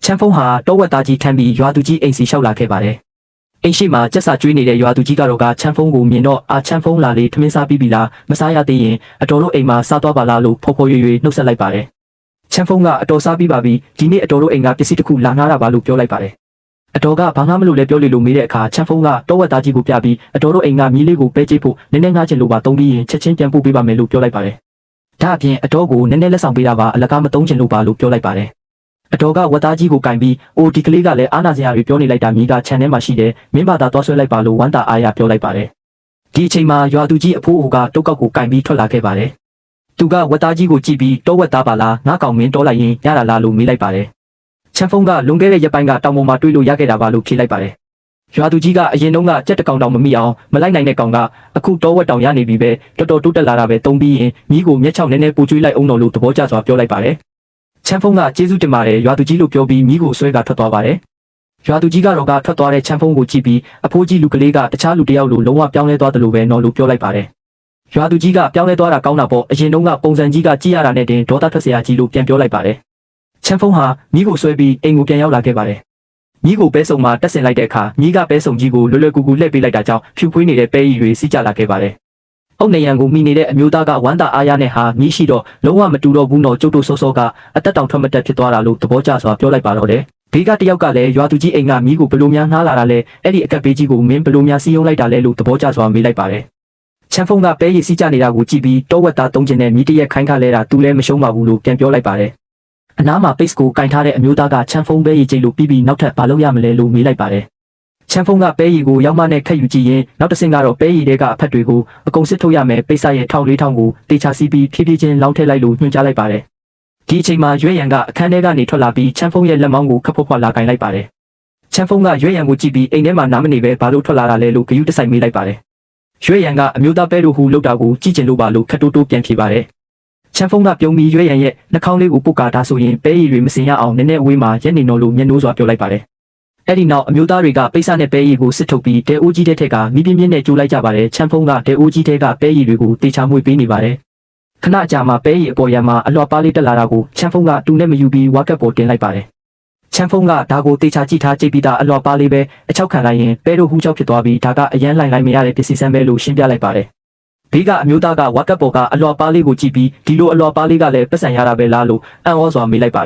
ချမ်းဖုံးဟာတောဝက်သားကြီးထမ်းပြီးရွာသူကြီးအိမ်စီလျှောက်လာခဲ့ပါတယ်အိမ်ရှိမှာကျက်စာကျွေးနေတဲ့ရွာသူကြီးကတော့ချမ်းဖုံးကိုမြင်တော့အာချမ်းဖုံးလာလေထမင်းစားပြီးပြီလားမစားရသေးရင်အတော်တို့အိမ်မှာစားသွားပါလားလို့ဖော်ဖော်ရွရွနှုတ်ဆက်လိုက်ပါတယ်ချမ်းဖုံးကအတော်စားပြီးပါပြီဒီနေ့အတော်တို့အိမ်ကပစ္စည်းတစ်ခုလာငှားတာပါလို့ပြောလိုက်ပါတယ်အတော်ကဘာမှမလို့လဲပြောလေလို့မေးတဲ့အခါချမ်းဖုံးကတောဝက်သားကြီးကိုပြပြီးအတော်တို့အိမ်ကမြီးလေးကိုပဲကျိတ်ဖို့နည်းနည်းငှားချင်လို့ပါသုံးပြီးရင်ချက်ချင်းပြန်ပို့ပေးပါမယ်လို့ပြောလိုက်ပါတယ်ဒါအပြင်အတော်ကိုနည်းနည်းလက်ဆောင်ပေးတာပါအလကားမသုံးချင်လို့ပါလို့ပြောလိုက်ပါတယ်အတော်ကဝက်သားကြီးကိုကင်ပြီးအိုဒီကလေးကလည်းအာနာစရာတွေပြောနေလိုက်တာမြည်ကခြံထဲမှာရှိတယ်မင်းဘာသာသွားဆွဲလိုက်ပါလို့ဝမ်းတာအားရပြောလိုက်ပါတယ်ဒီအချိန်မှာရွာသူကြီးအဖိုးအိုကတုတ်ကောက်ကိုကင်ပြီးထွက်လာခဲ့ပါတယ်သူကဝက်သားကြီးကိုကြည့်ပြီးတောဝက်သားပါလားငါကောင်မင်းတောလိုက်ရင်ရတာလားလို့မေးလိုက်ပါတယ်ချမ်းဖုံးကလွန်ခဲ့တဲ့ရက်ပိုင်းကတောင်ပေါ်မှာတွေးလို့ရခဲ့တာပါလို့ဖြေလိုက်ပါတယ်ရွာသူကြီးကအရင်တုန်းကကြက်တကောင်တောင်မမိအောင်မလိုက်နိုင်တဲ့ကောင်ကအခုတောဝက်တောင်ရနေပြီပဲတော်တော်တိုးတက်လာတာပဲသုံးပြီးရင်မိကိုမျက်ချောက်နည်းနည်းပူကျွေးလိုက်အောင်လို့သဘောကျစွာပြောလိုက်ပါတယ်ချမ်းဖုံးကကျေးဇူးတင်ပါတယ်ရွာသူကြီးလို့ပြောပြီးမိကိုဆွဲကထွက်သွားပါတယ်ရွာသူကြီးကတော့ထွက်သွားတဲ့ချမ်းဖုံးကိုကြည့်ပြီးအဖိုးကြီးလူကလေးကတခြားလူတယောက်လိုလုံးဝပြောင်းလဲသွားတယ်လို့ပဲနော်လို့ပြောလိုက်ပါတယ်ရွာသူကြီးကပြောင်းလဲသွားတာကောင်းတာပေါ့အရင်တုန်းကပုံစံကြီးကကြည့်ရတာနဲ့တင်ဒေါသထွက်စရာကြီးလို့ပြန်ပြောလိုက်ပါတယ်ချမ်းဖုံးဟာမိကိုဆွဲပြီးအိမ်ကိုပြန်ရောက်လာခဲ့ပါတယ်မိကိုပဲဆုံမှာတက်ဆင်လိုက်တဲ့အခါမိကပဲဆုံကြီးကိုလွယ်လွယ်ကူကူလှည့်ပေးလိုက်တာကြောင့်ဖြူဖွေးနေတဲ့ပဲရီတွေစီးကျလာခဲ့ပါတယ်အုတ်နေရန်ကိုမိနေတဲ့အမျိုးသားကဝမ်းသာအားရနဲ့ဟာမိရှိတော့လုံးဝမတူတော့ဘူးတော့ကျုပ်တို့စောစောကအသက်တောင်ထွက်မတက်ဖြစ်သွားတာလို့သဘောကျစွာပြောလိုက်ပါတော့တယ်ဘေးကတယောက်ကလည်းရွာသူကြီးအိမ်ကမိကိုဘလို့များငှားလာတာလဲအဲ့ဒီအကက်ဘေးကြီးကိုမင်းဘလို့များစီးယုံလိုက်တာလဲလို့သဘောကျစွာမေးလိုက်ပါတယ်ချမ်းဖုံးကပဲရီစီးကျနေတာကိုကြည့်ပြီးတောဝက်သားသုံးကျင်နဲ့မိတရက်ခိုင်းခါလဲတာသူလည်းမရှုံးပါဘူးလို့ပြန်ပြောလိုက်ပါတယ်အနားမှာပိတ်ကိုကင်ထားတဲ့အမျိုးသားကချမ်းဖုံးပဲရီကျိတ်လို့ပြီးနောက်ထပ်ဘာလုပ်ရမလဲလို့မေးလိုက်ပါတယ်ချမ်းဖုံးကပဲရီကိုရောက်မှနဲ့ခက်ယူကြည့်ရင်နောက်တစ်ဆင့်ကတော့ပဲရီတွေကအဖက်တွေကိုအကုန်စစ်ထုတ်ရမယ်ပိတ်ရဲ့1400ကိုတေချာစီးပြီးဖြည်းဖြည်းချင်းလောင်းထည့်လိုက်လို့ညွှန်ကြားလိုက်ပါတယ်ဒီအချိန်မှာရွေးရန်ကအခန်းထဲကနေထွက်လာပြီးချမ်းဖုံးရဲ့လက်မောင်းကိုခပ်ဖွက်ဖွက်လာကင်လိုက်ပါတယ်ချမ်းဖုံးကရွေးရန်ကိုကြည့်ပြီးအိမ်ထဲမှာနားမနေပဲဘာလို့ထွက်လာတာလဲလို့ဂယုတစိုက်မေးလိုက်ပါတယ်ရွေးရန်ကအမျိုးသားပဲတို့ဟူလောက်တာကိုကြည့်ကျင်လို့ပါလို့ခက်တိုးတိုးပြန်ဖြေပါတယ်ချမ်းဖုံးကပြုံးပြီးရွေးရန်ရဲ့နှာခေါင်းလေးကိုပုတ်ကာထားဆိုရင်ပဲရီတွေမစင်ရအောင်နည်းနည်းအဝေးမှာရက်နေတော့လို့မျက်နှိုးစွာပြောလိုက်ပါတယ်အဲ့ဒီနောက်အမျိုးသားတွေကပိတ်စနဲ့ပဲရီကိုစစ်ထုတ်ပြီးတဲအိုးကြီးတဲ့ထက်ကမိပြင်းပြင်းနဲ့ကျိုးလိုက်ကြပါတယ်ချမ်းဖုံးကတဲအိုးကြီးတဲ့ကပဲရီတွေကိုတေချာမွေပေးနေပါတယ်ခဏကြာမှပဲရီအပေါ်ရံမှာအလွှာပါလေးတက်လာတာကိုချမ်းဖုံးကတူနဲ့မယူပြီးဝါကက်ပေါ်တင်လိုက်ပါတယ်ချမ်းဖုံးကဒါကိုတေချာကြည့်ထားကြိတ်ပြီးသားအလွှာပါလေးပဲအချောက်ခံလိုက်ရင်ပဲတို့ဟူးချောက်ဖြစ်သွားပြီးဒါကအရန်လိုက်မရတဲ့ပစ္စည်းစမ်းပဲလို့ရှင်းပြလိုက်ပါတယ်ဘေးကအမျိုးသားကဝါကက်ပေါ်ကအလွှာပါလေးကိုကြည့်ပြီးဒီလိုအလွှာပါလေးကလည်းပတ်စံရတာပဲလားလို့အံ့ဩစွာမေးလိုက်ပါတယ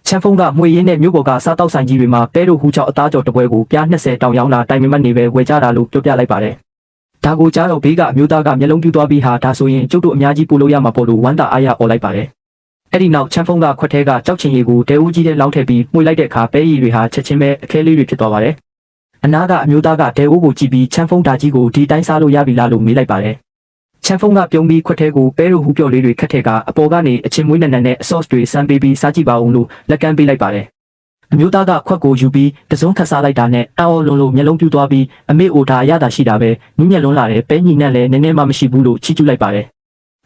်ချမ်းဖုံးကမှွေရင်းနဲ့မြို့ပေါ်ကစားတောက်ဆိုင်ကြီးတွေမှာပဲတို့ဟူးချောက်အသားကြော်တပွဲကိုပြား20တောင်ရောင်းတာတိုင်မမတ်နေပဲဝယ်ကြတာလို့ပြောပြလိုက်ပါတယ်ဒါကိုကြားတော့ဘေးကအမျိုးသားကမျက်လုံးပြူသွားပြီးဟာဒါဆိုရင်ကျုပ်တို့အများကြီးပို့လို့ရမှာပေါ့လို့ဝမ်းသာအားရអော်လိုက်ပါတယ်အဲ့ဒီနောက်ချမ်းဖုံးကခွက်ထဲကကြောက်ချင်ရည်ကိုတဲဦးကြီးထဲလောင်းထည့်ပြီးမှွေလိုက်တဲ့အခါပဲရည်တွေဟာချက်ချင်းပဲအခဲလေးတွေဖြစ်သွားပါတယ်အနားကအမျိုးသားကတဲဦးကိုကြည့်ပြီးချမ်းဖုံးဓာကြီးကိုဒီတိုင်းစားလို့ရပြီလားလို့မေးလိုက်ပါတယ်ချမ်းဖုံးကပြုံးပြီးခွက်ထဲကိုပဲတို့ဟူပြော့လေးတွေခတ်ထဲကအပေါ်ကနေအချင်းမွေးနန်နန်နဲ့အဆော့စ်တွေစမ်းပေးပြီးစားကြည့်ပါဦးလို့လက်ကမ်းပေးလိုက်ပါတယ်အမျိုးသားကခွက်ကိုယူပြီးတစုံခတ်စားလိုက်တာနဲ့အော်လုံးလုံးမျက်လုံးပြူသွားပြီးအမေအိုဒါရတာရှိတာပဲမြင့်မျက်လုံးလာတယ်ပဲညီနဲ့လည်းနည်းနည်းမှမရှိဘူးလို့ချီးကျူးလိုက်ပါတယ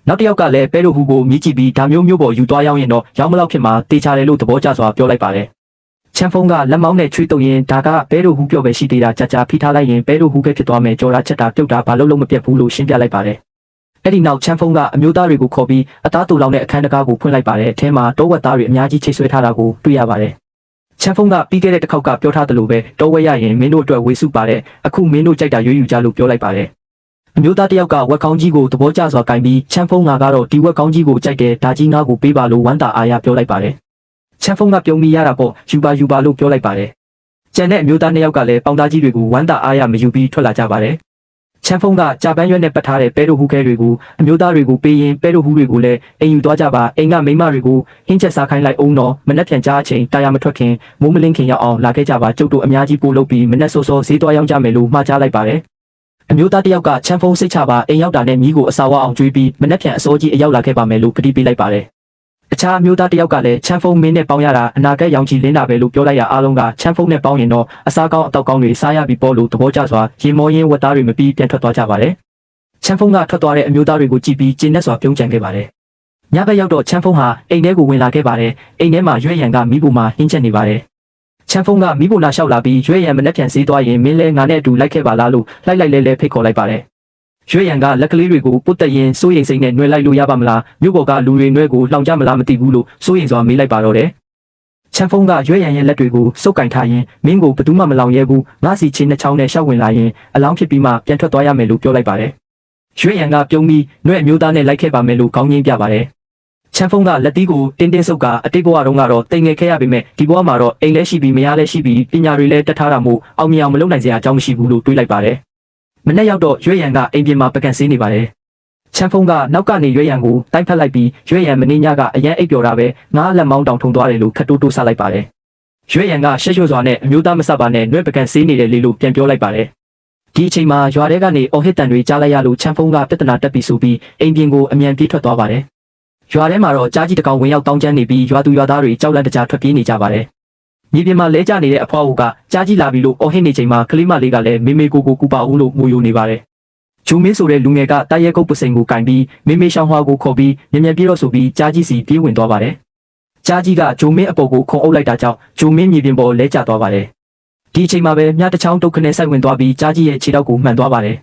်နောက်တစ်ယောက်ကလည်းပဲတို့ဟူကိုမြည်ကြည့်ပြီးဒါမျိုးမျိုးပေါ်ယူသွားရောက်ရင်တော့ရောက်မလောက်ဖြစ်မှာတေချာတယ်လို့သဘောကျစွာပြောလိုက်ပါတယ်ချမ်းဖုံးကလက်မောင်းနဲ့ချွေးတုပ်ရင်ဒါကပဲတို့ဟူပြော့ပဲရှိသေးတာကြာကြာဖိထားလိုက်ရင်ပဲတို့ဟူပဲဖြစ်သွားမယ်ကြော်ရာချက်တာပြုတ်တာဘာလို့လုံးမပြတ်ဘူးလို့ရှင်းပြလိုက်ပါတယ် အဲ့ဒီနောက်ချမ်းဖုံးကအမျိုးသားတွေကိုခေါ်ပြီးအသားတူလောင်တဲ့အခန်းတကားကိုဖွင့်လိုက်ပါတယ်။အဲမှာတောဝက်သားတွေအများကြီးချိတ်ဆွဲထားတာကိုတွေ့ရပါတယ်။ချမ်းဖုံးကပြီးခဲ့တဲ့တစ်ခေါက်ကပြောထားသလိုပဲတောဝက်ရရင်မင်းတို့အတွက်ဝေစုပါတယ်။အခုမင်းတို့ကြိုက်တာရွေးယူကြလို့ပြောလိုက်ပါတယ်။အမျိုးသားတယောက်ကဝက်ကောင်းကြီးကိုသဘောကျစွာကင်ပြီးချမ်းဖုံးကတော့ဒီဝက်ကောင်းကြီးကိုကြိုက်တယ်ဒါကြီးငါ့ကိုပေးပါလို့ဝမ်းသာအားရပြောလိုက်ပါတယ်။ချမ်းဖုံးကပြုံးမိရတာပေါ့ယူပါလို့ပြောလိုက်ပါတယ်။ကျန်တဲ့အမျိုးသားနှစ်ယောက်ကလည်းပေါင်သားကြီးတွေကိုဝမ်းသာအားရမယူပြီးထွက်လာကြပါတယ်ချမ်းဖုံးကကြာပန်းရွက်နဲ့ပတ်ထားတဲ့ပဲတို့ဟူခဲတွေကိုအမျိုးသားတွေကိုပေးရင်ပဲတို့ဟူတွေကိုလည်းအိမ်ယူသွားကြပါအိမ်ကမိန်းမတွေကိုဟင်းချက်စားခိုင်းလိုက်အောင်တော့မနှက်ပြန်ကြအချိန်တာယာမထွက်ခင်မိုးမလင်းခင်ရောက်အောင်လာခဲ့ကြပါကျုပ်တို့အများကြီးပို့လုပ်ပြီးမနှက်စောစောဈေးသွားရောက်ကြမယ်လို့မှားကြားလိုက်ပါတယ်အမျိုးသားတယောက်ကချမ်းဖုံးစိတ်ချပါအိမ်ရောက်တာနဲ့မြီးကိုအစာဝအောင်ကျွေးပြီးမနှက်ပြန်အစောကြီးအရောက်လာခဲ့ပါမယ်လို့ကတိပေးလိုက်ပါတယ်အခြားအမျိုးသားတယောက်ကလည်းချမ်းဖုံးမင်းနဲ့ပေါင်းရတာအနာဂတ်ရောင်ချီလင်းတာပဲလို့ပြောလိုက်ရအားလုံးကချမ်းဖုံးနဲ့ပေါင်းရင်တော့အစားကောင်းအတောက်ကောင်းတွေစားရပြီးပေါ်လို့သဘောကျစွာရေမောရင်းဝက်သားတွေမပြီးပြန်ထွက်သွားကြပါတယ်ချမ်းဖုံးကထွက်သွားတဲ့အမျိုးသားတွေကိုကြည့်ပြီးကျင်းနဲ့စွာပြုံးချန်ခဲ့ပါတယ်ညဘက်ရောက်တော့ချမ်းဖုံးဟာအိမ်ထဲကိုဝင်လာခဲ့ပါတယ်အိမ်ထဲမှာရွက်ရံကမိဖို့မှာဟင်းချက်နေပါတယ်ချမ်းဖုံးကမိဖို့လာလျှောက်လာပြီးရွက်ရံမနှက်ပြန်စေးသွားရင်မင်းလဲငါနဲ့အတူလိုက်ခဲ့ပါလားလို့လိုက်လဲဖိတ်ခေါ်လိုက်ပါတယ်ရွက်ရံကလက်ကလေးတွေကိုပုတ်တက်ရင်စိုးရိမ်စိတ်နဲ့နှွဲလိုက်လို့ရပါမလားမြို့ပေါ်ကလူတွေနှွဲကိုလှောင်ကြမလားမသိဘူးလို့စိုးရိမ်စွာမေးလိုက်ပါတော့တယ်ချမ်းဖုံးကရွက်ရံရဲ့လက်တွေကိုစုပ်ကင်ထားရင်မင်းကိုဘယ်သူမှမလောင်ရဲဘူးငါစီချင်းနှချောင်းနဲ့ရှောက်ဝင်လာရင်အလောင်းဖြစ်ပြီးမှပြန်ထွက်သွားရမယ်လို့ပြောလိုက်ပါတယ်ရွက်ရံကပြုံးပြီးနှွဲအမျိုးသားနဲ့လိုက်ခဲ့ပါမယ်လို့ခေါင်းငင်းပြပါတယ်ချမ်းဖုံးကလက်သီးကိုတင်းဆုပ်ကအတိတ်ဘဝတုန်းကတော့တိမ်ငယ်ခဲ့ရပေမဲ့ဒီဘဝမှာတော့အိမ်လဲရှိပြီးမရလဲရှိပြီးပညာတွေလည်းတက်ထားတာမို့အောင်မြင်အောင်မလုပ်နိုင်စရာအကြောင်းမရှိဘူးလို့တွေးလိုက်ပါတယ်မနေ့ရောက်တော့ရွက်ရံကအိမ်ပြင်မှာပကံဆေးနေပါတယ်ချမ်းဖုံးကနောက်ကနေရွက်ရံကိုတိုက်ဖက်လိုက်ပြီးရွက်ရံမင်းညကအရန်အိပ်ပျော်တာပဲငါးလက်မောင်းတောင်ထုံသွားတယ်လို့ခတ်တိုးဆလိုက်ပါတယ်ရွက်ရံကရှက်ရွံ့စွာနဲ့အမျိုးသားမဆက်ပါနဲ့နှွဲပကံဆေးနေတယ်လေလို့ပြန်ပြောလိုက်ပါတယ်ဒီအချိန်မှာရွာထဲကနေအော်ဟစ်တန်တွေကြားလိုက်ရလို့ချမ်းဖုံးကပြဿနာတက်ပြီးဆိုပြီးအိမ်ပြင်ကိုအမြန်ပြေးထွက်သွားပါတယ်ရွာထဲမှာတော့ကြားကြီးတကောင်ဝင်ရောက်တောင်းကျမ်းနေပြီးရွာသူရွာသားတွေကြောက်လန့်တကြားထွက်ပြေးနေကြပါတယ်မြေပြင်မှာလဲကျနေတဲ့အဖွားအိုကကြားကြီးလာပြီလို့အော်ဟစ်နေချိန်မှာကလေးမလေးကလည်းမေမေကိုကူပါဦးလို့ငိုယိုနေပါတယ်ဂျုံမင်းဆိုတဲ့လူငယ်ကတာရဲကုတ်ပစိန်ကိုကင်ပြီးမေမေရှောင်းဟွာကိုခေါ်ပြီးမြန်ပြေးတော့ဆိုပြီးကြားကြီးစီပြေးဝင်သွားပါတယ်ကြားကြီးကဂျုံမင်းအပေါ်ကိုခုံအုပ်လိုက်တာကြောင့်ဂျုံမင်းမြေပြင်ပေါ်လဲကျသွားပါတယ်ဒီအချိန်မှာပဲမြတချောင်းတုတ်ခနဲ့စိုက်ဝင်သွားပြီးကြားကြီးရဲ့ခြေထောက်ကိုမှန်သွားပါတယ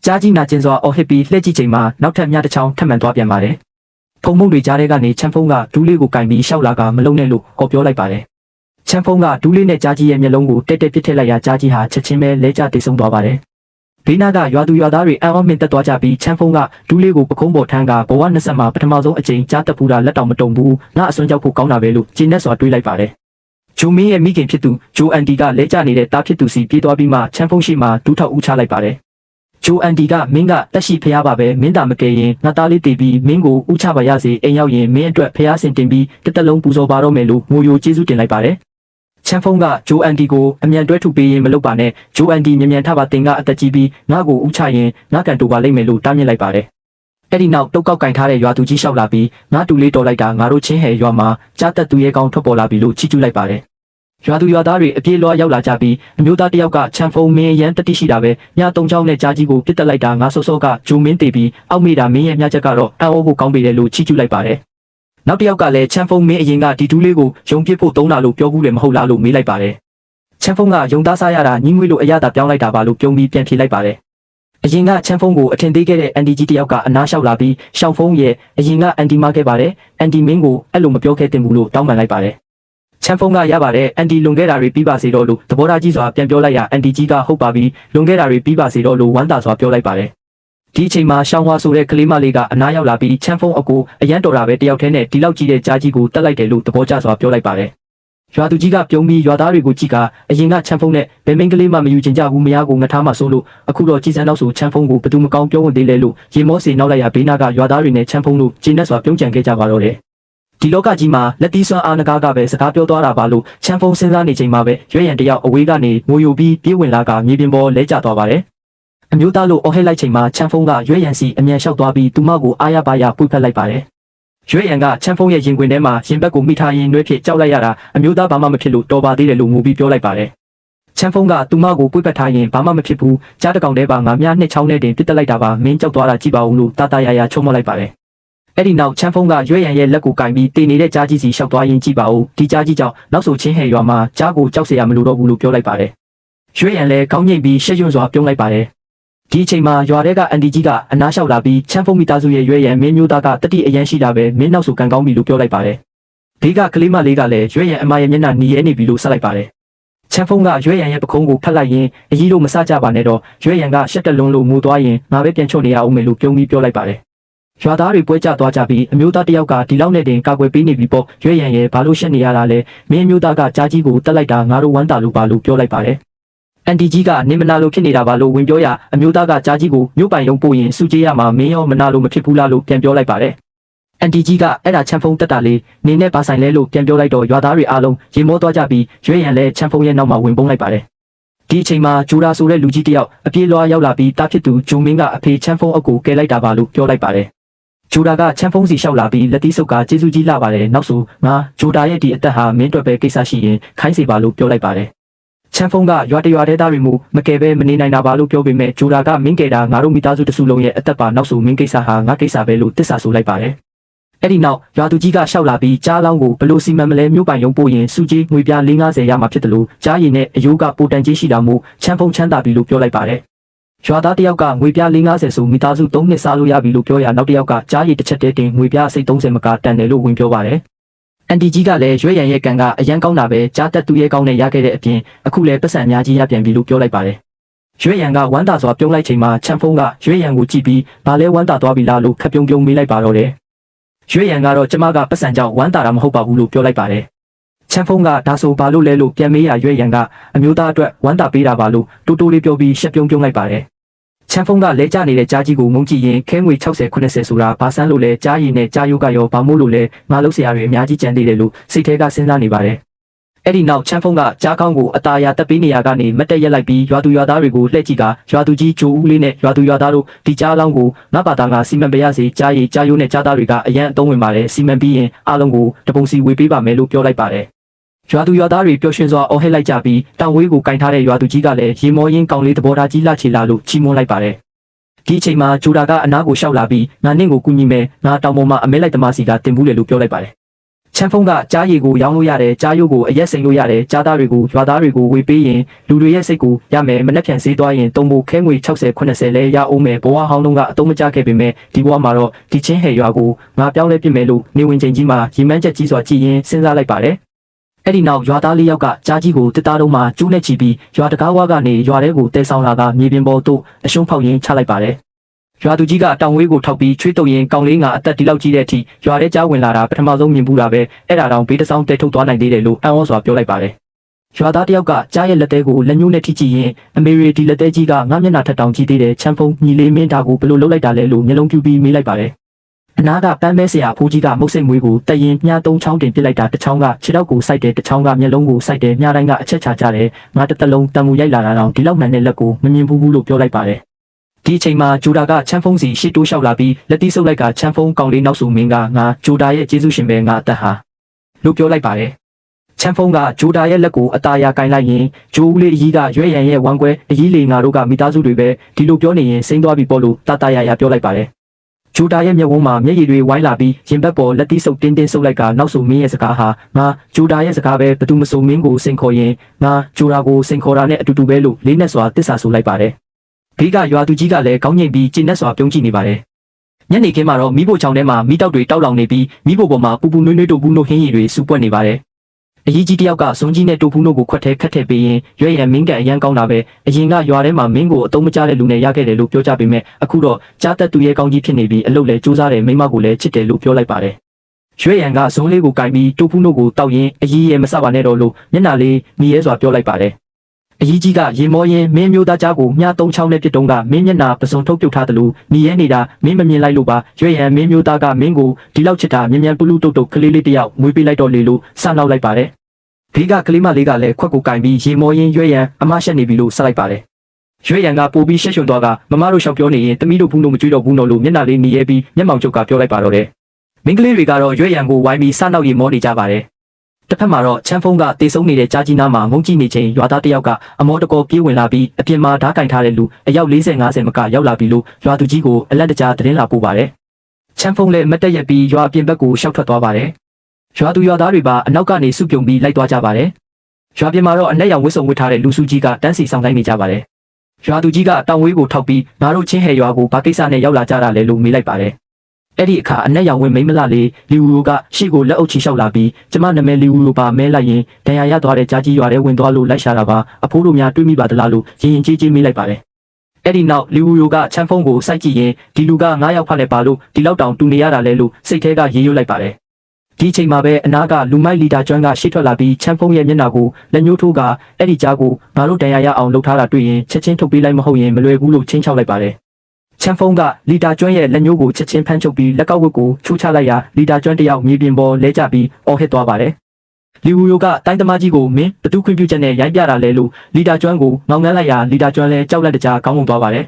်ကြားကြီးနာကျင်စွာအော်ဟစ်ပြီးလှည့်ကြည့်ချိန်မှာနောက်ထပ်မြတချောင်းထပ်မှန်သွားပြန်ပါတယ်ဖုံမုံတွေကြားထဲကနေချမ်းဖုံးကဒူးလေးကိုကင်ပြီးရှောက်လာကမလုံနဲ့လို့ဟောပြောလိုက်ပါတယ်ချမ်းဖုံးကဒူးလေးနဲ့ကြားကြီးရဲ့မျက်လုံးကိုတက်ပစ်ထည့်လိုက်ရာကြားကြီးဟာချက်ချင်းပဲလဲကျတိတ်ဆုံးသွားပါတယ်ဘေးနားကရွာသူရွာသားတွေအံ့ဩမြင့်တက်သွားကြပြီးချမ်းဖုံးကဒူးလေးကိုပကုံးပေါ်ထမ်းကဘဝ20မှာပထမဆုံးအကြိမ်ကြားတက်ပူတာလက်တောင်မတုံဘူးငါအစွန်းကြောက်ဖို့ကောင်းတာပဲလို့ကျင်းနဲ့စွာတွေးလိုက်ပါတယ်ဂျိုမင်းရဲ့မိခင်ဖြစ်သူဂျိုအန်တီကလဲကျနေတဲ့တားဖြစ်သူစီပြေးသွားပြီးမှချမ်းဖုံးရှိမှဒူးထောက်ဦးချလိုက်ပါတယ်ဂျိုအန်တီကမင်းကတက်ရှိဖျားပါပဲမင်းသာမကယ်ရင်ငါသားလေးတည်ပြီးမင်းကိုဦးချပါရစေအိမ်ရောက်ရင်မင်းအတွက်ဖျားစင်တင်ပြီးတက်လုံးပူဇော်ပါတော့မယ်လို့ငိုယိုကျေးဇူးတင်လိုက်ပါတယ်ချမ်းဖုံးကဂျိုအန်တီကိုအမြန်တွဲထုတ်ပေးရင်မလုပ်ပါနဲ့ဂျိုအန်တီမြန်ထပါတင်ကအသက်ကြီးပြီးငါ့ကိုဦးချရင်ငါကန်တူပါလိမ့်မယ်လို့တားမြစ်လိုက်ပါတယ်အဲ့ဒီနောက်တုတ်ကောက်ကင်ထားတဲ့ရွာသူကြီးလျှောက်လာပြီးငါတူလေးတော်လိုက်တာငါတို့ချင်းဟဲရွာမှာကြားတက်သူရဲကောင်းထွက်ပေါ်လာပြီလို့ချီးကျူးလိုက်ပါတယ်ရွာသူရွာသားတွေအပြေးလွှားရောက်လာကြပြီးအမျိုးသားတယောက်ကချမ်းဖုံးမင်းရန်တတိရှိတာပဲည3ချောင်းနဲ့ကြားကြီးကိုပြစ်တက်လိုက်တာငါစောကဂျိုမင်းတေပြီးအောက်မိတာမင်းရဲ့မြတ်ချက်ကတော့အံ့ဩဖို့ကောင်းပေတယ်လို့ချီးကျူးလိုက်ပါတယ်နောက်တစ်ယောက်ကလည်းချမ်းဖုံးမင်းအရင်ကဒီဒူးလေးကိုယုံပြစ်ဖို့သုံးတာလို့ပြောဘူးလေမဟုတ်လားလို့မေးလိုက်ပါတယ်ချမ်းဖုံးကယုံသားစားရတာညင်းငွေလို့အရသာပြောင်းလိုက်တာပါလို့ပြုံးပြီးပြန်ဖြေလိုက်ပါတယ်အရင်ကချမ်းဖုံးကိုအထင်သေးခဲ့တဲ့အန်တီကြီးတယောက်ကအနားလျှောက်လာပြီးရှောင်းဖုံးရဲ့အရင်ကအန်တီမခဲ့ပါတယ်အန်တီမင်းကိုအဲ့လိုမပြောခဲ့တင်ဘူးလို့တောင်းပန်လိုက်ပါတယ်ချမ်းဖုံးကရပါတယ်အန်တီလွန်ခဲ့တာတွေပြီးပါစေတော့လို့သဘောထားကြီးစွာပြန်ပြောလိုက်ရအန်တီကြီးကဟုတ်ပါပြီလွန်ခဲ့တာတွေပြီးပါစေတော့လို့ဝမ်းသာစွာပြောလိုက်ပါတယ်ဒီအချိန်မှာရှောင်းဟွာဆိုတဲ့ကလေးမလေးကအနားရောက်လာပြီးချမ်းဖုံးအကိုအရန်တော်တာပဲတယောက်တည်းနဲ့ဒီလောက်ကြီးတဲ့ကြားကြီးကိုတက်လိုက်တယ်လို့သဘောကျစွာပြောလိုက်ပါတယ်ရွာသူကြီးကပြုံးပြီးရွာသားတွေကိုကြည့်ကအရင်ကချမ်းဖုံးနဲ့ဘယ်မင်းကလေးမှမယူချင်ကြဘူးမယားကိုငထားမှဆိုလို့အခုတော့ကြည်စမ်းတော့ဆိုချမ်းဖုံးကိုဘသူမကောင်းပြောဝင်သေးလဲလို့ရေမောစီနောက်လိုက်ရဘေးနာကရွာသားတွေနဲ့ချမ်းဖုံးတို့ကျင်းနဲ့စွာပြုံးကြံခဲ့ကြပါတော့တယ်ဒီလောကကြီးမှာလက်သီးစွမ်းအားနဂါကပဲစကားပြောသွားတာပါလို့ချမ်းဖုံးစဉ်းစားနေချိန်မှာပဲရွက်ရံတယောက်အဝေးကနေငိုယိုပြီးပြေးဝင်လာကမြေပြင်ပေါ်လဲကျသွားပါတယ်အမျိုးသားလို့အော်ဟစ်လိုက်ချိန်မှာချမ်းဖုံးကရွက်ရံစီအမြန်လျှောက်သွားပြီးသူမကိုအားရပါရပွေဖက်လိုက်ပါတယ်ရွက်ရံကချမ်းဖုံးရဲ့ရင်ခွင်ထဲမှာရင်ဘက်ကိုမိထားရင်နှွေးဖြစ်ကြောက်လိုက်ရတာအမျိုးသားဘာမှမဖြစ်လို့တော်ပါသေးတယ်လို့ငိုပြီးပြောလိုက်ပါတယ်ချမ်းဖုံးကသူမကိုပွေဖက်ထားရင်ဘာမှမဖြစ်ဘူးကြားတကောင်တည်းပါငါများနှစ်ချောင်းနဲ့တင်ပြစ်တက်လိုက်တာပါမင်းကြောက်သွားတာကြည့်ပါဦးလို့တာရချုံမလိုက်ပါတယ်အဲ့ဒီနောက်ချမ်းဖုံးကရွက်ရံရဲ့လက်ကိုကင်ပြီးတည်နေတဲ့ကြားကြီးစီရှောက်သွားရင်ကြည့်ပါဦးဒီကြားကြီးကြောင့်နောက်ဆိုချင်းဟဲရွာမှာကြားကိုကြောက်เสียရမလို့တော့ဘူးလို့ပြောလိုက်ပါတယ်ရွက်ရံလည်းကောင်းငိမ့်ပြီးရှက်ရွံ့စွာပြုံးလိုက်ပါတယ် ဒီအချိန်မှာရွာထဲကအန်တီကြီးကအနားလျှောက်လာပြီးချမ်းဖုံးမိသားစုရဲ့ရွေးရန်မင်းမျိုးသားကတတိအရန်ရှိတာပဲမင်းနောက်ဆိုကန်ကောင်းပြီလို့ပြောလိုက်ပါတယ်။ဘေးကကလေးမလေးကလည်းရွေးရန်အမရဲ့မျက်နှာหนีရဲနေပြီလို့ဆက်လိုက်ပါတယ်။ချမ်းဖုံးကရွေးရန်ရဲ့ပခုံးကိုဖတ်လိုက်ရင်အကြီးတို့မစကြပါနဲ့တော့ရွေးရန်ကရှက်တက်လွန်းလို့ငိုသွားရင်ငါပဲပြန်ချွတ်နေရအောင်မယ်လို့ပြုံးပြီးပြောလိုက်ပါတယ်။ရွာသားတွေပွဲကြသွားကြပြီးအမျိုးသားတယောက်ကဒီလောက်နဲ့တင်ကာကွယ်ပေးနေပြီပေါ့ရွေးရန်ရဲ့ဘာလို့ရှက်နေရတာလဲမင်းအမျိုးသားကကြားကြီးကိုတက်လိုက်တာငါတို့ဝမ်းတာလို့ပါလို့ပြောလိုက်ပါတယ်။အန်တီကြီးကနေမနာလို့ဖြစ်နေတာပါလို့ဝင်ပြောရအမျိုးသားကကြားကြီးကိုမြို့ပိုင်ရုံပို့ရင်စုကြေးရမှာမင်းရောမနာလို့မဖြစ်ဘူးလားလို့ပြန်ပြောလိုက်ပါတယ်။အန်တီကြီးကအဲ့ဒါချမ်းဖုံးတက်တာလေးနေနဲ့ပါဆိုင်လဲလို့ပြန်ပြောလိုက်တော့ရွာသားတွေအားလုံးရေမောသွားကြပြီးရွေးရန်လဲချမ်းဖုံးရဲ့နောက်မှာဝင်ပုန်းလိုက်ပါတယ်။ဒီအချိန်မှာဂျူရာဆိုတဲ့လူကြီးတယောက်အပြေးလွှားရောက်လာပြီးတားဖြစ်သူဂျုံမင်းကအဖေချမ်းဖုံးအုပ်ကိုကယ်လိုက်တာပါလို့ပြောလိုက်ပါတယ်။ဂျိုဒါကချမ်းဖုံးစီလျှောက်လာပြီးလက်သီးဆုပ်ကကျေးဇူးကြီးလာပါတယ်နောက်ဆိုငါဂျိုဒါရဲ့ဒီအသက်ဟာမင်းအတွက်ပဲကိစ္စရှိရင်ခိုင်းစေပါလို့ပြောလိုက်ပါတယ်ချမ်းဖုံးကရွာတရွာတဲသားတွေမူမကယ်ပဲမနေနိုင်တာပါလို့ပြောပေမဲ့ဂျိုဒါကမင်းကယ်တာငါတို့မိသားစုတစုလုံးရဲ့အသက်ပါနောက်ဆိုမင်းကိစ္စဟာငါကိစ္စပဲလို့တစ္ဆာဆိုလိုက်ပါတယ်အဲ့ဒီနောက်ရွာသူကြီးကလျှောက်လာပြီးကြားလောင်းကိုဘလို့စီမံမလဲမြို့ပိုင်ရုံပို့ရင်စုကြီးငွေပြား450ရမှာဖြစ်တယ်လို့ကြားရည်နဲ့အယိုးကပိုတန်ကြီးရှိတာမို့ချမ်းဖုံးချမ်းသာပြီလို့ပြောလိုက်ပါတယ်ရွာသားတယောက်ကငွေပြား450ဆိုမိသားစု3နှစ်စားလို့ရပြီလို့ပြောရနောက်တယောက်ကကြားရည်တစ်ချက်တည်းတင်ငွေပြားစိတ်30မကတန်တယ်လို့ဝင်ပြောပါတယ်။အန်တီကြီးကလည်းရွေးရန်ရဲ့ကန်ကအရန်ကောင်းတာပဲကြားတက်သူရဲ့ကောင်းနဲ့ရခဲ့တဲ့အပြင်အခုလည်းပတ်စံအများကြီးရပြန်ပြီလို့ပြောလိုက်ပါတယ်။ရွေးရန်ကဝမ်းသာစွာပြုံးလိုက်ချိန်မှာချမ်းဖုံးကရွေးရန်ကိုကြည့်ပြီးဘာလဲဝမ်းသာသွားပြီလားလို့ခက်ပြုံးမေးလိုက်ပါတော့တယ်။ရွေးရန်ကတော့ကျမကပတ်စံကြောင့်ဝမ်းသာတာမဟုတ်ပါဘူးလို့ပြောလိုက်ပါတယ်။ချမ်းဖုံးကဒါဆိုဘာလို့လဲလို့ပြန်မေးရရွေးရန်ကအမျိုးသားအတွက်ဝမ်းသာပေးတာပါလို့တိုးတိုးလေးပြောပြီးရှက်ပြုံးလိုက်ပါတယ်ချမ်းဖုံးကလဲကျနေတဲ့ကြားကြီးကိုငုံကြည့်ရင်ခဲငွေ60 80ဆိုတာဘာဆန်းလို့လဲကြားရည်နဲ့ကြားယိုးကရောဘာမို့လို့လဲငါလုံးစရာတွေအများကြီးကြံသေးတယ်လို့စိတ်ထဲကစဉ်းစားနေပါတယ်အဲ့ဒီနောက်ချမ်းဖုံးကကြားကောင်းကိုအตาရတက်ပေးနေရကနေမတ်တက်ရက်လိုက်ပြီးရွာသူရွာသားတွေကိုလှည့်ကြည့်ကရွာသူကြီးဂျိုဦးလေးနဲ့ရွာသူရွာသားတို့ဒီကြားလောင်းကိုငါဘာသာကစီမံပေးရစီကြားရည်ကြားယိုးနဲ့ကြားသားတွေကအရန်အသုံးဝင်ပါတယ်စီမံပြီးရင်အားလုံးကိုတပုံစီဝေပေးပါမယ်လို့ပြောလိုက်ပါတယ်ရွာသူရွာသားတွေပျော်ရွှင်စွာအော်ဟစ်လိုက်ကြပြီးတောင်ဝေးကိုကင်ထားတဲ့ရွာသူကြီးကလည်းရေမောရင်းကောင်းလေးသဘောထားကြီးလှချေလာလို့ချီးမွမ်းလိုက်ပါတယ်ဒီအချိန်မှာဂျိုဒါကအနားကိုရှောက်လာပြီးငါနင့်ကိုကူညီမယ်ငါတောင်ပေါ်မှာအမဲလိုက်သမားစီကတင်ဘူးလေလို့ပြောလိုက်ပါတယ်ချမ်းဖုံးကကြားရည်ကိုရောင်းလို့ရတယ်ကြားရုပ်ကိုအရက်စိန်လို့ရတယ်ကြားသားတွေကိုရွာသားတွေကိုဝေပေးရင်လူတွေရဲ့စိတ်ကိုရမယ်မနှက်ဖြန်စေးသွားရင်တုံဖို့ခဲငွေ60 80လဲရအောင်မယ်ဘဝဟောင်းလုံးကအတုံးမကြခဲ့ပေမဲ့ဒီဘဝမှာတော့ဒီချင်းဟဲရွာကိုငါပြောင်းလဲပြစ်မယ်လို့နေဝင်ချိန်ကြီးမှာရီမန်းချက်ကြီးစွာကြည်ရင်စဉ်းစားလိုက်ပါတယ်အဲ့ဒီနောက်ရွာသား၄ယောက်ကကြားကြီးကိုတစ်သားလုံးမှာကျူးနဲ့ချီပြီးရွာတကားဝါကနေရွာထဲကိုတဲဆောင်လာကမြေပြင်ပေါ်သို့အရှုံးဖောက်ရင်းချလိုက်ပါတယ်ရွာသူကြီးကတောင်ဝေးကိုထောက်ပြီးချွေးတုပ်ရင်ကောင်လေးကအသက်ဒီလောက်ကြီးတဲ့အထိရွာထဲကြားဝင်လာတာပထမဆုံးမြင်ဘူးတာပဲအဲ့ဒါတောင်ဘေးတဆောင်းတဲထုတ်သွားနိုင်သေးတယ်လို့အံ့ဩစွာပြောလိုက်ပါတယ်ရွာသားတယောက်ကကြားရဲ့လက်သေးကိုလက်ညှိုးနဲ့ထိကြည့်ရင်အမေရီဒီလက်သေးကြီးကငါမျက်နှာထက်တောင်ကြီးသေးတယ်ချမ်းဖုံးညီလေးမင်းသားကိုဘယ်လိုလုပ်လိုက်တာလဲလို့မျက်လုံးပြူပြီးမေးလိုက်ပါတယ်အနာကပန်းမဲဆရာဖိုးကြီးကမုတ်စိတ်မွေးကိုတရင်မြား3ချောင်းတင်ပစ်လိုက်တာတစ်ချောင်းကခြေထောက်ကိုစိုက်တယ်တစ်ချောင်းကမျက်လုံးကိုစိုက်တယ်မြားတိုင်းကအချက်ချကြတယ်ငါတစ်သက်လုံးတံမူရိုက်လာတာတော့ဒီလောက်မှန်တဲ့လက်ကိုမမြင်ဘူးလို့ပြောလိုက်ပါတယ်ဒီအချိန်မှာဂျိုဒါကချမ်းဖုံးစီရှေ့တိုးလျှောက်လာပြီးလက်တီးဆုပ်လိုက်ကချမ်းဖုံးကောင်လေးနောက်ဆိုမင်းကငါဂျိုဒါရဲ့ကျေးဇူးရှင်ပဲငါအသက်ဟာလို့ပြောလိုက်ပါတယ်ချမ်းဖုံးကဂျိုဒါရဲ့လက်ကိုအตาရကင်လိုက်ရင်ဂျိုးဦးလေးအကြီးကရွဲ့ရန်ရဲ့ဝမ်းကွဲအကြီးလေးငါတို့ကမိသားစုတွေပဲဒီလိုပြောနေရင်စိမ့်သွားပြီပေါ့လို့တရပြောလိုက်ပါတယ်ဂျိုဒါရဲ့မျက်ဝန်းမှာမျက်ရည်တွေဝိုင်းလာပြီးရင်ဘက်ပေါ်လက်တီးဆုပ်တင်းဆုပ်လိုက်ကနောက်ဆိုမင်းရဲ့စကားဟာငါဂျိုဒါရဲ့စကားပဲဘသူမဆိုမင်းကိုစိန်ခေါ်ရင်ငါဂျိုဒါကိုစိန်ခေါ်တာနဲ့အတူတူပဲလို့လေးနဲ့စွာတစ္ဆာဆိုလိုက်ပါတယ်ဘေးကရွာသူကြီးကလည်းခေါင်းငိတ်ပြီးကျဉ်နဲ့စွာပြုံးကြည့်နေပါတယ်ညနေခင်းမှာတော့မိဖို့ချောင်းထဲမှာမိတောက်တွေတောက်လောင်နေပြီးမိဖို့ပေါ်မှာပူပူနွေးနွေးတို့ဘူးတို့ဟင်းရည်တွေစူပွက်နေပါတယ်အကြီးကြီးတယောက်ကဇွန်ကြီးနဲ့တိုဖူးတို့ကိုခွက်ထဲခတ်ထည့်ပေးရင်ရွဲ့ရန်မင်းကန်အရန်ကောင်းတာပဲအရင်ကရွာထဲမှာမင်းကိုအတုံးမကျတဲ့လူနဲ့ရခဲ့တယ်လို့ပြောကြပေမဲ့အခုတော့ကြားတက်သူရဲ့ကောင်းကြီးဖြစ်နေပြီးအလုပ်လည်းစူးစမ်းတယ်မိမကိုလည်းချစ်တယ်လို့ပြောလိုက်ပါတယ်ရွဲ့ရန်ကဇွန်လေးကိုကင်ပြီးတိုဖူးတို့ကိုတောက်ရင်အကြီးရဲ့မဆပါနဲ့တော့လို့မျက်နှာလေးမြည်ရဲစွာပြောလိုက်ပါတယ်အကြီးကြီးကရေမောရင်မင်းမျိုးသားကြားကိုမြား3ချောင်းနဲ့ပြစ်တုံးကမင်းမျက်နှာပစုံထုတ်ပြုတ်ထားတယ်လို့မြည်ရဲနေတာမင်းမမြင်လိုက်လို့ပါရွဲ့ရန်မင်းမျိုးသားကမင်းကိုဒီလောက်ချစ်တာမြ мян ပလူတုတ်တုတ်ကလေးလေးတယောက်မွေးပေးလိုက်တော့လေလို့စနောက်လိုက်ပါတယ်ဘေးကကလေးမလေးကလည်းခွက်ကိုကင်ပြီးရေမောရင်ရွဲ့ရန်အမရှက်နေပြီလို့ဆက်လိုက်ပါတယ်ရွဲ့ရန်ကပို့ပြီးရှက်ရွံသွားကမမတို့ရှောက်ပြောနေရင်တမီးတို့ဘူးတို့မကြွေးတော့ဘူးနော်လို့မျက်နှာလေးမြည်ရဲပြီးမျက်မှောင်ကျုပ်ကပြောလိုက်ပါတော့တယ်မင်းကလေးတွေကတော့ရွဲ့ရန်ကိုဝိုင်းပြီးစနောက်ရေမောနေကြပါတယ်တစ်ဖက်မှာတော့ချမ်းဖုံးကတေဆုံးနေတဲ့ကြားကြီးနားမှာငုံကြည့်နေချိန်ရွာသားတယောက်ကအမောတကောပြေးဝင်လာပြီးအပြင်မှာဓာတ်ကင်ထားတဲ့လူအယောက်40 50မကရောက်လာပြီလို့ရွာသူကြီးကိုအလက်တကြားသတင်းလာပို့ပါတယ်ချမ်းဖုံးလည်းမတက်ရက်ပြီးရွာအပြင်ဘက်ကိုရှောက်ထွက်သွားပါတယ်ရွာသူရွာသားတွေပါအနောက်ကနေစုပြုံပြီးလိုက်သွားကြပါတယ်ရွာပြင်မှာတော့အနက်ရောင်ဝစ်စုံဝစ်ထားတဲ့လူစုကြီးကတန်းစီဆောင်တိုင်းနေကြပါတယ် ရွာသူကြီးကတောင်ဝေးကိုထောက်ပြီးငါတို့ချင်းဟဲရွာကိုဘာကိစ္စနဲ့ရောက်လာကြတာလဲလို့မေးလိုက်ပါတယ်အဲ့ဒီအခါအနက်ရောင်ဝင်မိမလာလေလီဝူရိုကရှေ့ကိုလက်အုပ်ချီလျှောက်လာပြီးကျမနာမည်လီဝူရိုပါမဲလိုက်ရင်ဒဏ်ရာရသွားတဲ့ကြားကြီးရွာထဲဝင်သွားလို့လိုက်ရှာတာပါအဖိုးတို့များတွေးမိပါသလားလို့ရင်ကြီးကြီးမေးလိုက်ပါတယ်အဲ့ဒီနောက်လီဝူရိုကချမ်းဖုံးကိုစိုက်ကြည့်ရင်ဒီလူက9ယောက်ဖတ်လဲပါလို့ဒီလောက်တောင်တူနေရတာလဲလို့စိတ်ထဲကရေရွတ်လိုက်ပါတယ်ဒီအချိန်မှာပဲအနာကလူမိုက်လီတာကျွမ်းကရှေ့ထွက်လာပြီးချမ်းဖုံးရဲ့မျက်နှာကိုလက်ညှိုးထိုးကအဲ့ဒီကြားကိုငါတို့ဒဏ်ရာရအောင်လှုပ်ထားတာတွေ့ရင်ချက်ချင်းထုတ်ပေးလိုက်မဟုတ်ရင်မလွယ်ဘူးလို့ချင်းချောက်လိုက်ပါတယ်ချမ်းဖုံးကလီတာကျွမ်းရဲ့လက်ညှိုးကိုချက်ချင်းဖမ်းချုပ်ပြီးလက်ကောက်ဝတ်ကိုချိုးချလိုက်ရာလီတာကျွမ်းတယောက်မြေပြင်ပေါ်လဲကျပြီးအော်ဟစ်သွားပါတယ်လီဝူရိုကတိုင်းသမားကြီးကိုမင်းဘသူခွင့်ပြုချက်နဲ့ရိုက်ပြတာလဲလို့လီတာကျွမ်းကိုငောင်းငန်းလိုက်ရာလီတာကျွမ်းလဲကြောက်လက်တကြားကောင်းကုန်သွားပါတယ်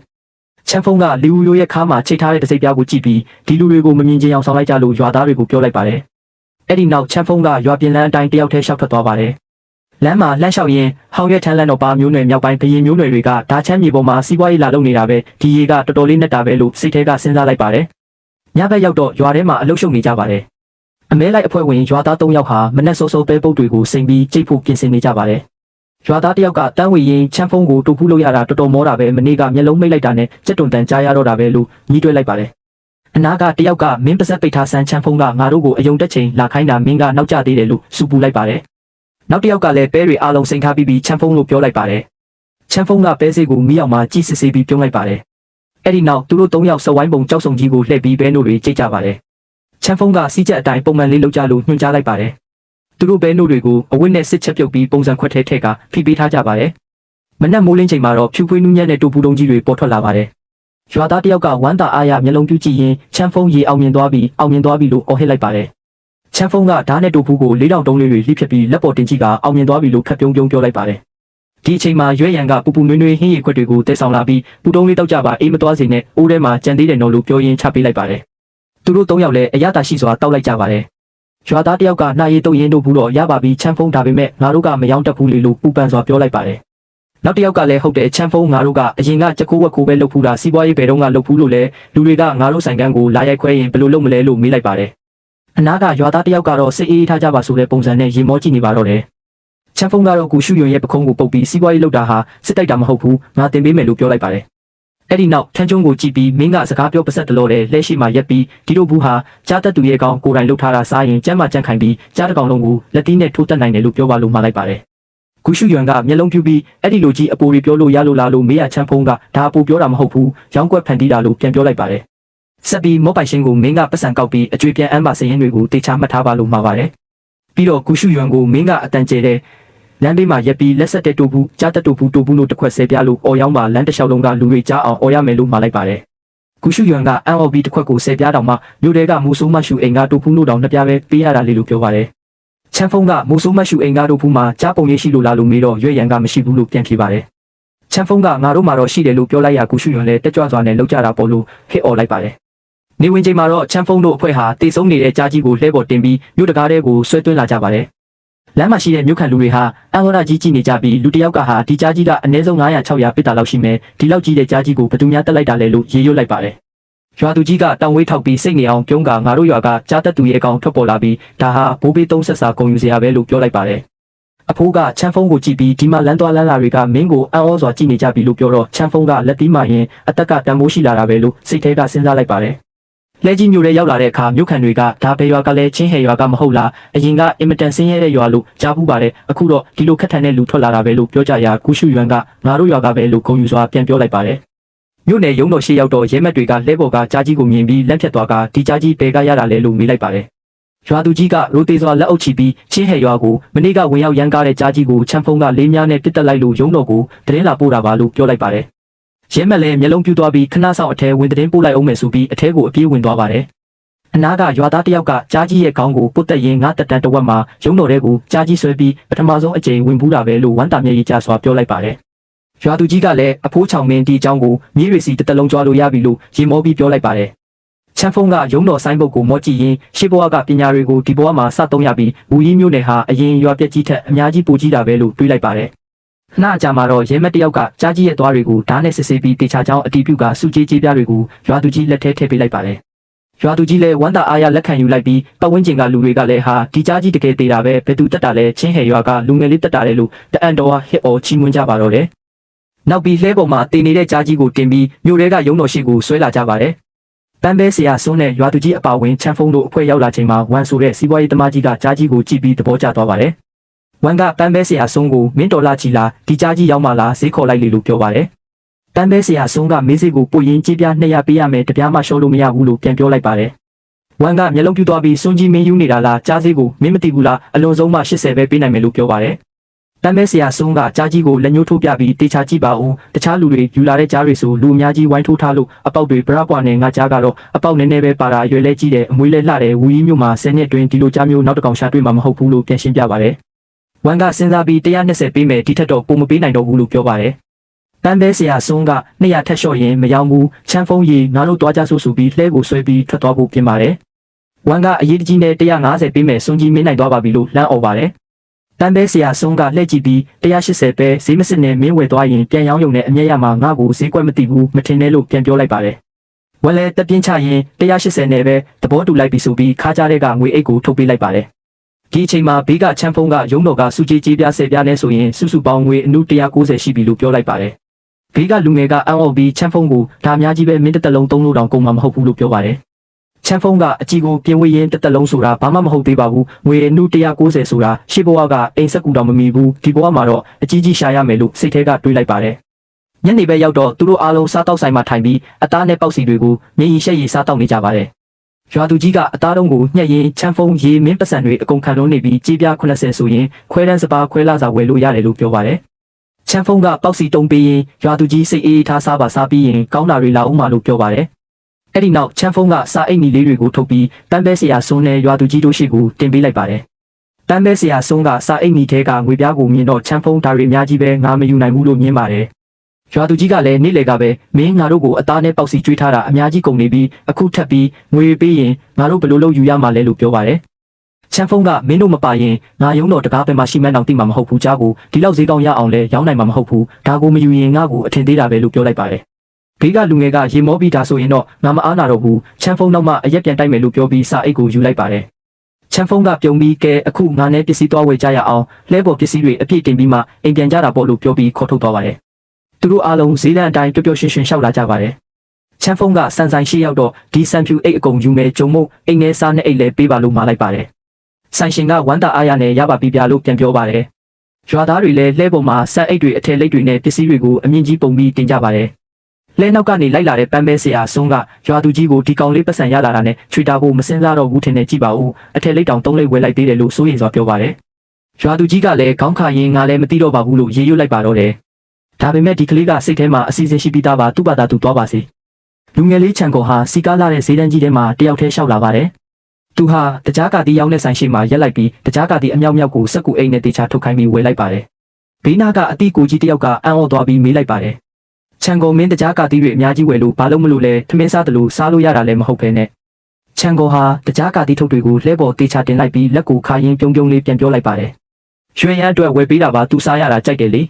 ချမ်းဖုံးကလီဝူရိုရဲ့ခါမှာချိတ်ထားတဲ့တစိပ်ပြားကိုကြည့်ပြီးဒီလူတွေကိုမမြင်ချင်အောင်ဆောင်လိုက်ကြလို့ရွာသားတွေကိုပြောလိုက်ပါတယ်အဲ့ဒီနောက်ချမ်းဖုံးကရွာပြင်လန်းအတိုင်းတယောက်တည်းရှောက်ထွက်သွားပါတယ်လမ်းမှာလှမ်းလျှောက်ရင်ဟောင်ရဲထန်းလန်းတော်ပါမျိုးနွယ်မြောက်ပိုင်းဘရင်မျိုးနွယ်တွေကဓာချမ်းမြေပေါ်မှာစီးပွားရေးလာလုပ်နေတာပဲဒီရေကတော်တော်လေးနဲ့တာပဲလို့စိတ်ထဲကစဉ်းစားလိုက်ပါတယ်ညဘက်ရောက်တော့ရွာထဲမှာအလုပ်ရှုပ်နေကြပါတယ်အမဲလိုက်အဖွဲ့ဝင်ရွာသား3ယောက်ဟာမနက်စောစောပဲပုတ်တွေကိုစိန်ပြီးကြိတ်ဖို့ပြင်ဆင်နေကြပါတယ်ရွာသားတယောက်ကတန်းဝေရင်ချမ်းဖုံးကိုတူဖူးလို့ရတာတော်တော်မောတာပဲမနေ့ကမျက်လုံးမိတ်လိုက်တာနဲ့စက်တွန်တန်ကြားရတော့တာပဲလို့ညီးတွဲလိုက်ပါတယ်အနာကတယောက်ကမင်းပါဇက်ပိတ်ထားဆန်းချမ်းဖုံးကငါတို့ကိုအယုံတက်ချိန်လာခိုင်းတာမင်းကနောက်ကျသေးတယ်လို့စူပူလိုက်ပါတယ်နောက်တစ်ယောက်ကလည်းပဲတွေအားလုံးစိန်ထားပြီးချမ်းဖုံးလို့ပြောလိုက်ပါတယ်ချမ်းဖုံးကပဲစိတ်ကိုမီးအောင်မှကြည့်စစ်ဆေးပြီးပြုံးလိုက်ပါတယ်အဲ့ဒီနောက်သူတို့3ယောက်စဝိုင်းပုံကြောက်စုံကြီးကိုလှည့်ပြီးဘဲနို့တွေကြိတ်ကြပါတယ်ချမ်းဖုံးကစီးချက်အတိုင်းပုံမှန်လေးလုပ်ကြလို့ညွှန်ကြားလိုက်ပါတယ်သူတို့ဘဲနို့တွေကိုအဝတ်နဲ့စစ်ချက်ပြုတ်ပြီးပုံစံခွက်ထဲထည့်ကဖိပေးထားကြပါတယ်မနက်မိုးလင်းချိန်မှာတော့ဖြူဖွေးနူးညံ့တဲ့တူပူတုံးကြီးတွေပေါ်ထွက်လာပါတယ်ရွာသားတယောက်ကဝမ်းသာအားရမျက်လုံးပြူးကြည့်ရင်ချမ်းဖုံးရေအောင်မြင်သွားပြီလို့အော်ဟစ်လိုက်ပါတယ်ချမ်းဖုံးကဓာတ်နဲ့တူဖူးကို၄တောင်တုံးလေးတွေလှိဖြတ်ပြီးလက်ပေါ်တင်ကြည့်ကအောင်မြင်သွားပြီလို့ခက်ပြုံးပြောလိုက်ပါတယ်ဒီအချိန်မှာရွဲရန်ကပူပူနွေးနွေးဟင်းရည်ခွက်တွေကိုတဲဆောင်လာပြီးပူတုံးလေးတောက်ကြပါအေးမသွားစေနဲ့အိုးထဲမှာကြံသေးတယ်နော်လို့ပြောရင်းချပေးလိုက်ပါတယ်သူတို့3ယောက်လည်းအရသာရှိစွာတောက်လိုက်ကြပါတယ်ရွာသားတယောက်ကနှာရည်တုပ်ရင်းတို့ဘူးတော့ရပါပြီချမ်းဖုံးဒါပေမဲ့ငါတို့ကမယောင်းတတ်ဘူးလေလို့ပူပန်စွာပြောလိုက်ပါတယ်နောက်တစ်ယောက်ကလည်းဟုတ်တယ်ချမ်းဖုံးငါတို့ကအရင်ကကြက်ခိုးဝက်ခိုးပဲလုပ်ဖူးတာစီးပွားရေးဘယ်တော့မှလုပ်ဖူးလို့လဲလူတွေကငါတို့ဆိုင်ကန်းကိုလာရိုက်ခွဲရင်ဘယ်လိုလုပ်မလဲလို့မေးလိုက်ပါတယ်အနာကရွာသားတယောက်ကတော့စိတ်အေးထားကြပါဆိုတဲ့ပုံစံနဲ့ရင်မောကြည့်နေပါတော့တယ်ချမ်းဖုံးကတော့ကိုရှုရွံရဲ့ပခုံးကိုပုတ်ပြီးစီးပွားရေးလုပ်တာဟာစစ်တိုက်တာမဟုတ်ဘူးငါတင်ပေးမယ်လို့ပြောလိုက်ပါတယ်အဲ့ဒီနောက်ထန်းကျုံကိုကြည့်ပြီးမင်းကစကားပြောပစက်တလို့တဲ့လက်ရှိမှာရက်ပြီးဒီလိုဘူးဟာကြားတတ်သူရဲ့ကောင်ကိုယ်တိုင်လှုပ်ထားတာစားရင်ကြမ်းမှကြမ်းခိုင်ပြီးကြားတစ်ကောင်လုံးကိုလက်သီးနဲ့ထိုးတက်နိုင်တယ်လို့ပြောပါလို့မှားလိုက်ပါတယ်ဂူရှုရွံကမျက်လုံးပြူပြီးအဲ့ဒီလိုကြီးအပိုတွေပြောလို့ရလို့လားလို့မေးရချမ်းဖုံးကဒါအပိုပြောတာမဟုတ်ဘူးရောင်းကွက်ဖန်တီးတာလို့ပြန်ပြောလိုက်ပါတယ်ဆက်ပြီးမော့ပိုင်ရှင်ကိုမင်းကပတ်စံကောက်ပြီးအကျွေးပြန်အမ်းပါစရင်တွေကိုတေချာမှတ်ထားပါလို့မှာပါတယ်ပြီးတော့ဂူရှုရွံကိုမင်းကအတန်ကျဲတဲ့လမ်းဘေးမှာရက်ပြီးလက်ဆက်တဲ့တူဘူးကြားတက်တူဘူးလို့တစ်ခွက်ဆဲပြလို့အော်ရောက်မှလမ်းတစ်လျှောက်လုံးကလူတွေကြားအောင်အော်ရမယ်လို့မှာလိုက်ပါတယ်ဂူရှုရွံကအန်အော်ဘီတစ်ခွက်ကိုဆဲပြတောင်မှမြို့တဲကမူဆိုးမရှူအိမ်ကတူဘူးလို့တောင်နှစ်ပြားပဲပေးရတာလေလို့ပြောပါတယ်ချမ်းဖုံးကမူဆိုးမရှူအိမ်ကတူဘူးမှာကြားပုံရိပ်ရှိလို့လားလို့မေးတော့ရွေ့ရန်ကမရှိဘူးလို့ပြန်ဖြေပါတယ်ချမ်းဖုံးကငါတို့မှာတော့ရှိတယ်လို့ပြောလိုက်ရဂူရှုရွံလည်းတက်ကြွစွာနဲ့လောက်ကြတာပေါ့လို့ဟစ်အော်လိုက်ပါတယ်နေဝင်ချိန်မှာတော့ချမ်းဖုံးတို့အဖွဲ့ဟာတေဆုံးနေတဲ့ကြားကြီးကိုလှဲပေါ်တင်ပြီးမြို့တကားတဲကိုဆွဲသွင်းလာကြပါတယ်လမ်းမှာရှိတဲ့မြို့ခံလူတွေဟာအန်ဝရကြီးကြည့်နေကြပြီးလူတယောက်ကဟာဒီကြားကြီးကအနည်းဆုံး900-600ပစ်တာလောက်ရှိမယ်ဒီလောက်ကြီးတဲ့ကြားကြီးကိုဘယ်သူများတက်လိုက်တာလဲလို့ရေရွတ်လိုက်ပါတယ်ရွာသူကြီးကတောင်ဝေးထောက်ပြီးစိတ်နေအောင်ပြုံးကငါတို့ရွာကကြားတက်သူရဲ့အကောင်ထွက်ပေါ်လာပြီးဒါဟာဘိုးဘေးသုံးဆက်စာကုန်ယူစရာပဲလို့ပြောလိုက်ပါတယ်အဖိုးကချမ်းဖုံးကိုကြည့်ပြီးဒီမှာလမ်းသွားလမ်းလာတွေကမင်းကိုအံ့ဩစွာကြည့်နေကြပြီလို့ပြောတော့ချမ်းဖုံးကလက်သီးမှရင်အသက်ကတန်မိုးရှိလာတာပဲလို့စိတ်ထဲကစဉ်းစားလိုက်ပါတယ်လဲကြီးမျိုးတွေရောက်လာတဲ့အခါမြို့ခံတွေကဒါဘယ်ရွာကလဲချင်းဟဲရွာကမဟုတ်လားအရင်ကအင်မတန်ဆင်းရဲတဲ့ရွာလို့ကြားဘူးပါတယ်အခုတော့ဒီလိုခက်ထန်တဲ့လူထွက်လာတာပဲလို့ပြောကြရာဂူရှုရွံကငါတို့ရွာကပဲလို့ဂုံယူစွာပြန်ပြောလိုက်ပါတယ်မြို့နယ်ရုံးတော်ရှေ့ရောက်တော့ရဲမက်တွေကလဲပေါ်ကကြားကြီးကိုမြင်ပြီးလက်ဖြတ်သွားကဒီကြားကြီးဘယ်ကရတာလဲလို့မေးလိုက်ပါတယ်ရွာသူကြီးကရိုသေးစွာလက်အုပ်ချပြီးချင်းဟဲရွာကိုမနေ့ကဝင်ရောက်ရန်ကားတဲ့ကြားကြီးကိုချမ်းဖုံးကလေးများနဲ့ပစ်တက်လိုက်လို့ရုံးတော်ကိုသတင်းလာပို့တာပါလို့ပြောလိုက်ပါတယ်ရဲမက်လည်းမျက်လုံးပြူသွားပြီးခဏဆောင်အထဲဝင်သတင်းပို့လိုက်အောင်မယ်ဆိုပြီးအထဲကိုအပြေးဝင်သွားပါတယ်အနာကရွာသားတယောက်ကကြားကြီးရဲ့ခေါင်းကိုပုတ်တက်ရင်ငါတက်တန်တဝက်မှာရုံးတော်ထဲကိုကြားကြီးဆွဲပြီးပထမဆုံးအကြိမ်ဝင်ပူးတာပဲလို့ဝမ်းတာမျက်ရည်ကျစွာပြောလိုက်ပါတယ်ရွာသူကြီးကလည်းအဖိုးချောင်မင်းဒီအကြောင်းကိုမြေးရစီတစ်သက်လုံးကြွားလို့ရပြီလို့ရေမောပြီးပြောလိုက်ပါတယ်ချမ်းဖုံးကရုံးတော်ဆိုင်ဘုတ်ကိုမော့ကြည့်ရင်ရှေ့ဘဝကပညာတွေကိုဒီဘဝမှာစသုံးရပြီးဝူကြီးမျိုးနယ်ဟာအရင်ရွာပြက်ကြီးထက်အများကြီးပိုကြီးတာပဲလို့တွေးလိုက်ပါတယ်နှာအကြမှာတော့ရဲမက်တယောက်ကကြားကြီးရဲ့သွားတွေကိုဓာတ်နဲ့စစ်ဆေးပြီးတေချာချောင်းအတီးပြုကစုကြီးပြားတွေကိုရွာသူကြီးလက်ထဲထည့်ပေးလိုက်ပါတယ်ရွာသူကြီးလည်းဝမ်းသာအားရလက်ခံယူလိုက်ပြီးပတ်ဝန်းကျင်ကလူတွေကလည်းဟာဒီကြားကြီးတကယ်သေးတာပဲဘယ်သူတက်တာလဲချင်းဟဲရွာကလူငယ်လေးတက်တာလေလို့တအံတော်ဟစ်အော်ချီးမွမ်းကြပါတော့တယ် နောက်ပြီးလှဲပေါ်မှာတင်နေတဲ့ကြားကြီးကိုတင်ပြီးမြို့ရဲကရုံတော်ရှိကိုဆွဲလာကြပါတယ်ပန်းပဲဆရာစွန်းနဲ့ရွာသူကြီးအပါဝင်ချမ်းဖုံးတို့အဖွဲ့ရောက်လာချိန်မှာဝမ်ဆိုတဲ့စီးပွားရေးသမားကြီးကကြားကြီးကိုကြည့်ပြီးသဘောကျသွားပါတယ်ဝမ်ကပန်းပဲဆရာစွန်းကိုမင်းတော်လာချီလာဒီကြားကြီးရောက်မှလာဈေးခေါ်လိုက်လေလို့ပြောပါတယ်ပန်းပဲဆရာစွန်းကမေးစေးကိုပို့ရင်ကြေးပြား200ပေးရမယ်တပြားမှရှော့လို့မရဘူးလို့ပြန်ပြောလိုက်ပါတယ်ဝမ်ကမျက်လုံးပြူသွားပြီးစွန်းကြီးမင်းယူနေတာလားကြားစေးကိုမင်းမသိဘူးလားအလွန်ဆုံးမှ80ပဲပေးနိုင်မယ်လို့ပြောပါတယ်တမ်းမဲဆရာစွန်းကကြားကြီးကိုလက်ညှိုးထိုးပြပြီးတေချာကြည့်ပါဦးတခြားလူတွေယူလာတဲ့ကြားတွေဆိုလူအများကြီးဝိုင်းထိုးထားလို့အပေါက်တွေဗရာပွားနဲ့ငါကြားကတော့အပေါက်နည်းနည်းပဲပါတာအရွယ်လဲကြီးတယ်အမွေးလဲလှတယ်ဝူကြီးမျိုးမှာ10နှစ်အတွင်းဒီလိုကြားမျိုးနောက်တစ်ကောင်ရှာတွေ့မှာမဟုတ်ဘူးလို့ပြန်ရှင်းပြပါတယ်ဝမ်ကစဉ်းစားပြီး120ပေးမယ်ဒီထက်တော့ပုံမပေးနိုင်တော့ဘူးလို့ပြောပါတယ်တမ်းပဲဆရာစွန်းက200ထက်လျှော့ရင်မရောက်ဘူးချမ်းဖုံးရီငါတို့တွားကြဆိုပြီးလှဲကိုဆွဲပြီးထွက်သွားဖို့ပြင်ပါတယ်ဝမ်ကအရေးတကြီးနဲ့150ပေးမယ်စွန်းကြီးမင်းနိုင်သွားပါပြီလို့လမ်းអော်ပါတယ်တမ်းပဲဆရာစွန်းကလှည့်ကြည့်ပြီး180ပဲဈေးမစစ်နဲ့မင်းဝယ်သွားရင်ပြန်ရောင်းရုံနဲ့အမျက်ရမှာငါ့ကိုဈေးကွက်မသိဘူးမထင်နဲ့လို့ပြန်ပြောလိုက်ပါတယ်ဝယ်လဲတပြင်းချရင်180နဲ့ပဲသဘောတူလိုက်ပြီဆိုပြီးခါကြတဲ့ကငွေအိတ်ကိုထုတ်ပေးလိုက်ပါတယ်ဒီအချိန်မှာဘေးကချမ်းဖုံးကရုံးတော်ကစုကြီးကြီးပြား10ပြားနဲ့ဆိုရင်စုစုပေါင်းငွေအနု190ရှိပြီလို့ပြောလိုက်ပါတယ်ဘေးကလူငယ်ကအံ့ဩပြီးချမ်းဖုံးကိုဒါအများကြီးပဲမင်းတစ်သက်လုံးသုံးလို့တောင်ကုန်မှာမဟုတ်ဘူးလို့ပြောပါတယ်ချမ်းဖုံးကအကြီးကိုပြင်ဝေးရင်တစ်သက်လုံးဆိုတာဘာမှမဟုတ်သေးပါဘူးငွေအနု190ဆိုတာရှေ့ဘဝကအိမ်ဆက်ကူတောင်မမီဘူးဒီဘဝမှာတော့အကြီးကြီးရှာရမယ်လို့စိတ်ထဲကတွေးလိုက်ပါတယ်ညနေပဲရောက်တော့သူတို့အားလုံးစားတောက်ဆိုင်မှာထိုင်ပြီးအသားနဲ့ပေါက်စီတွေကိုမြင်းရီရှက်ရီစားတောက်နေကြပါတယ်ရွာသူကြီးကအသားတုံးကိုညှက်ရင်ချမ်းဖုံးရေမင်းပစံတွေအကုန်ခံလုံးနေပြီးကြေးပြား80ဆိုရင်ခွဲတန်းစပါးခွဲလာစာဝယ်လို့ရတယ်လို့ပြောပါတယ်ချမ်းဖုံးကပေါက်စီတုံးပေးရင်ရွာသူကြီးစိတ်အေးထားစားပါစားပြီးရင်ကောင်းတာတွေလာဦးမှာလို့ပြောပါတယ်အဲ့ဒီနောက်ချမ်းဖုံးကစာအိတ်နီလေးတွေကိုထုတ်ပြီးတမ်းပဲဆရာစွန်းနဲ့ရွာသူကြီးတို့ရှိကိုတင်ပေးလိုက်ပါတယ်တမ်းပဲဆရာစွန်းကစာအိတ်နီထဲကငွေပြားကိုမြင်တော့ချမ်းဖုံးဒါတွေအများကြီးပဲငါမယူနိုင်ဘူးလို့မြင်ပါတယ်ရွာသူကြီးကလည်းနေ့လေကပဲမင်းငါတို့ကိုအသားနဲ့ပေါက်စီကျွေးထားတာအများကြီးကုန်နေပြီးအခုထပ်ပြီးငွေပေးရင်ငါတို့ဘယ်လိုလုပ်ယူရမှာလဲလို့ပြောပါတယ်ချမ်းဖုံးကမင်းတို့မပါရင်ငါရုံးတော်တကားပဲမှရှိမှန်းတောင်သိမှာမဟုတ်ဘူးကြားကိုဒီလောက်ဈေးကောင်းရအောင်လဲရောင်းနိုင်မှာမဟုတ်ဘူးဒါကိုမယူရင်ငါ့ကိုအထင်သေးတာပဲလို့ပြောလိုက်ပါတယ်ဘေးကလူငယ်ကရေမောပြီးဒါဆိုရင်တော့ငါမအားနာတော့ဘူးချမ်းဖုံးနောက်မှအရက်ပြန်တိုက်မယ်လို့ပြောပြီးစာအိတ်ကိုယူလိုက်ပါတယ်ချမ်းဖုံးကပြုံးပြီးကဲအခုငါနဲ့ပစ္စည်းသွားဝယ်ကြရအောင်လှဲပေါ်ပစ္စည်းတွေအပြည့်တင်ပြီးမှအိမ်ပြန်ကြတာပေါ့လို့ပြောပြီးခေါ်ထုတ်သွားပါတယ်သူတို့အားလုံးဈေးတန်းအတိုင်းပျော်ပျော်ရွှင်ရွှင်ရှောက်လာကြပါတယ်ချမ်းဖုံးကစန်ဆိုင်ရှိရောက်တော့ဒီစံဖြူအိတ်အကုန်ယူမယ်ဂျုံမို့အိမ်ထဲစားနဲ့အိတ်လည်းပေးပါလို့မှာလိုက်ပါတယ်ဆိုင်ရှင်ကဝမ်းသာအားရနဲ့ရပါပြီပြလို့ပြန်ပြောပါတယ်ရွာသားတွေလည်းလှဲပေါ်မှာစံအိတ်တွေအထည်လိပ်တွေနဲ့ပစ္စည်းတွေကိုအမြင့်ကြီးပုံပြီးတင်ကြပါတယ်လဲနောက်ကနေလိုက်လာတဲ့ပန်းပဲဆရာစွန်းကရွာသူကြီးကိုဒီကောင်လေးပတ်စံရလာတာနဲ့ချွေတာကိုမစင်စားတော့ဘူးထင်နေကြည့်ပါဦးအထက်လိပ်တောင်3လိပ်ဝယ်လိုက်သေးတယ်လို့စိုးရိမ်စွာပြောပါတယ်ရွာသူကြီးကလည်းခေါင်းခါရင်ငါလည်းမသိတော့ပါဘူးလို့ရေရွတ်လိုက်ပါတော့တယ်ဒါပေမဲ့ဒီကလေးကစိတ်ထဲမှာအစီအစဉ်ရှိပြီးသားပါသူ့ဘာသာသူသွားပါစေလူငယ်လေးချန်ကိုဟာစီကားလာတဲ့ဈေးတန်းကြီးထဲမှာတယောက်တည်းရှောက်လာပါတယ်သူဟာတကြားကတိရောက်တဲ့ဆိုင်ရှိမှရက်လိုက်ပြီးတကြားကတိအမြောက်မြောက်ကိုစက်ကူအိမ်နဲ့တေချာထုတ်ခိုင်းပြီးဝယ်လိုက်ပါတယ်ဘေးနာကအတိကိုကြီးတယောက်ကအံ့ဩသွားပြီးမေးလိုက်ပါတယ်ချန်ကိုမင်းတကြားကတိတွေအများကြီးဝယ်လို့ဘာလို့မလို့လဲထမင်းစားတယ်လို့စားလို့ရတာလည်းမဟုတ်ပဲနဲ့ချန်ကိုဟာတကြားကတိထုတ်တွေကိုလှဲပေါ်တေချာတင်လိုက်ပြီးလက်ကိုခါရင်ပြုံးပြုံးလေးပြန်ပြောလိုက်ပါတယ်ရွှေရန်အတွက်ဝယ်ပေးတာပါသူစားရတာကြိုက်တယ်လေ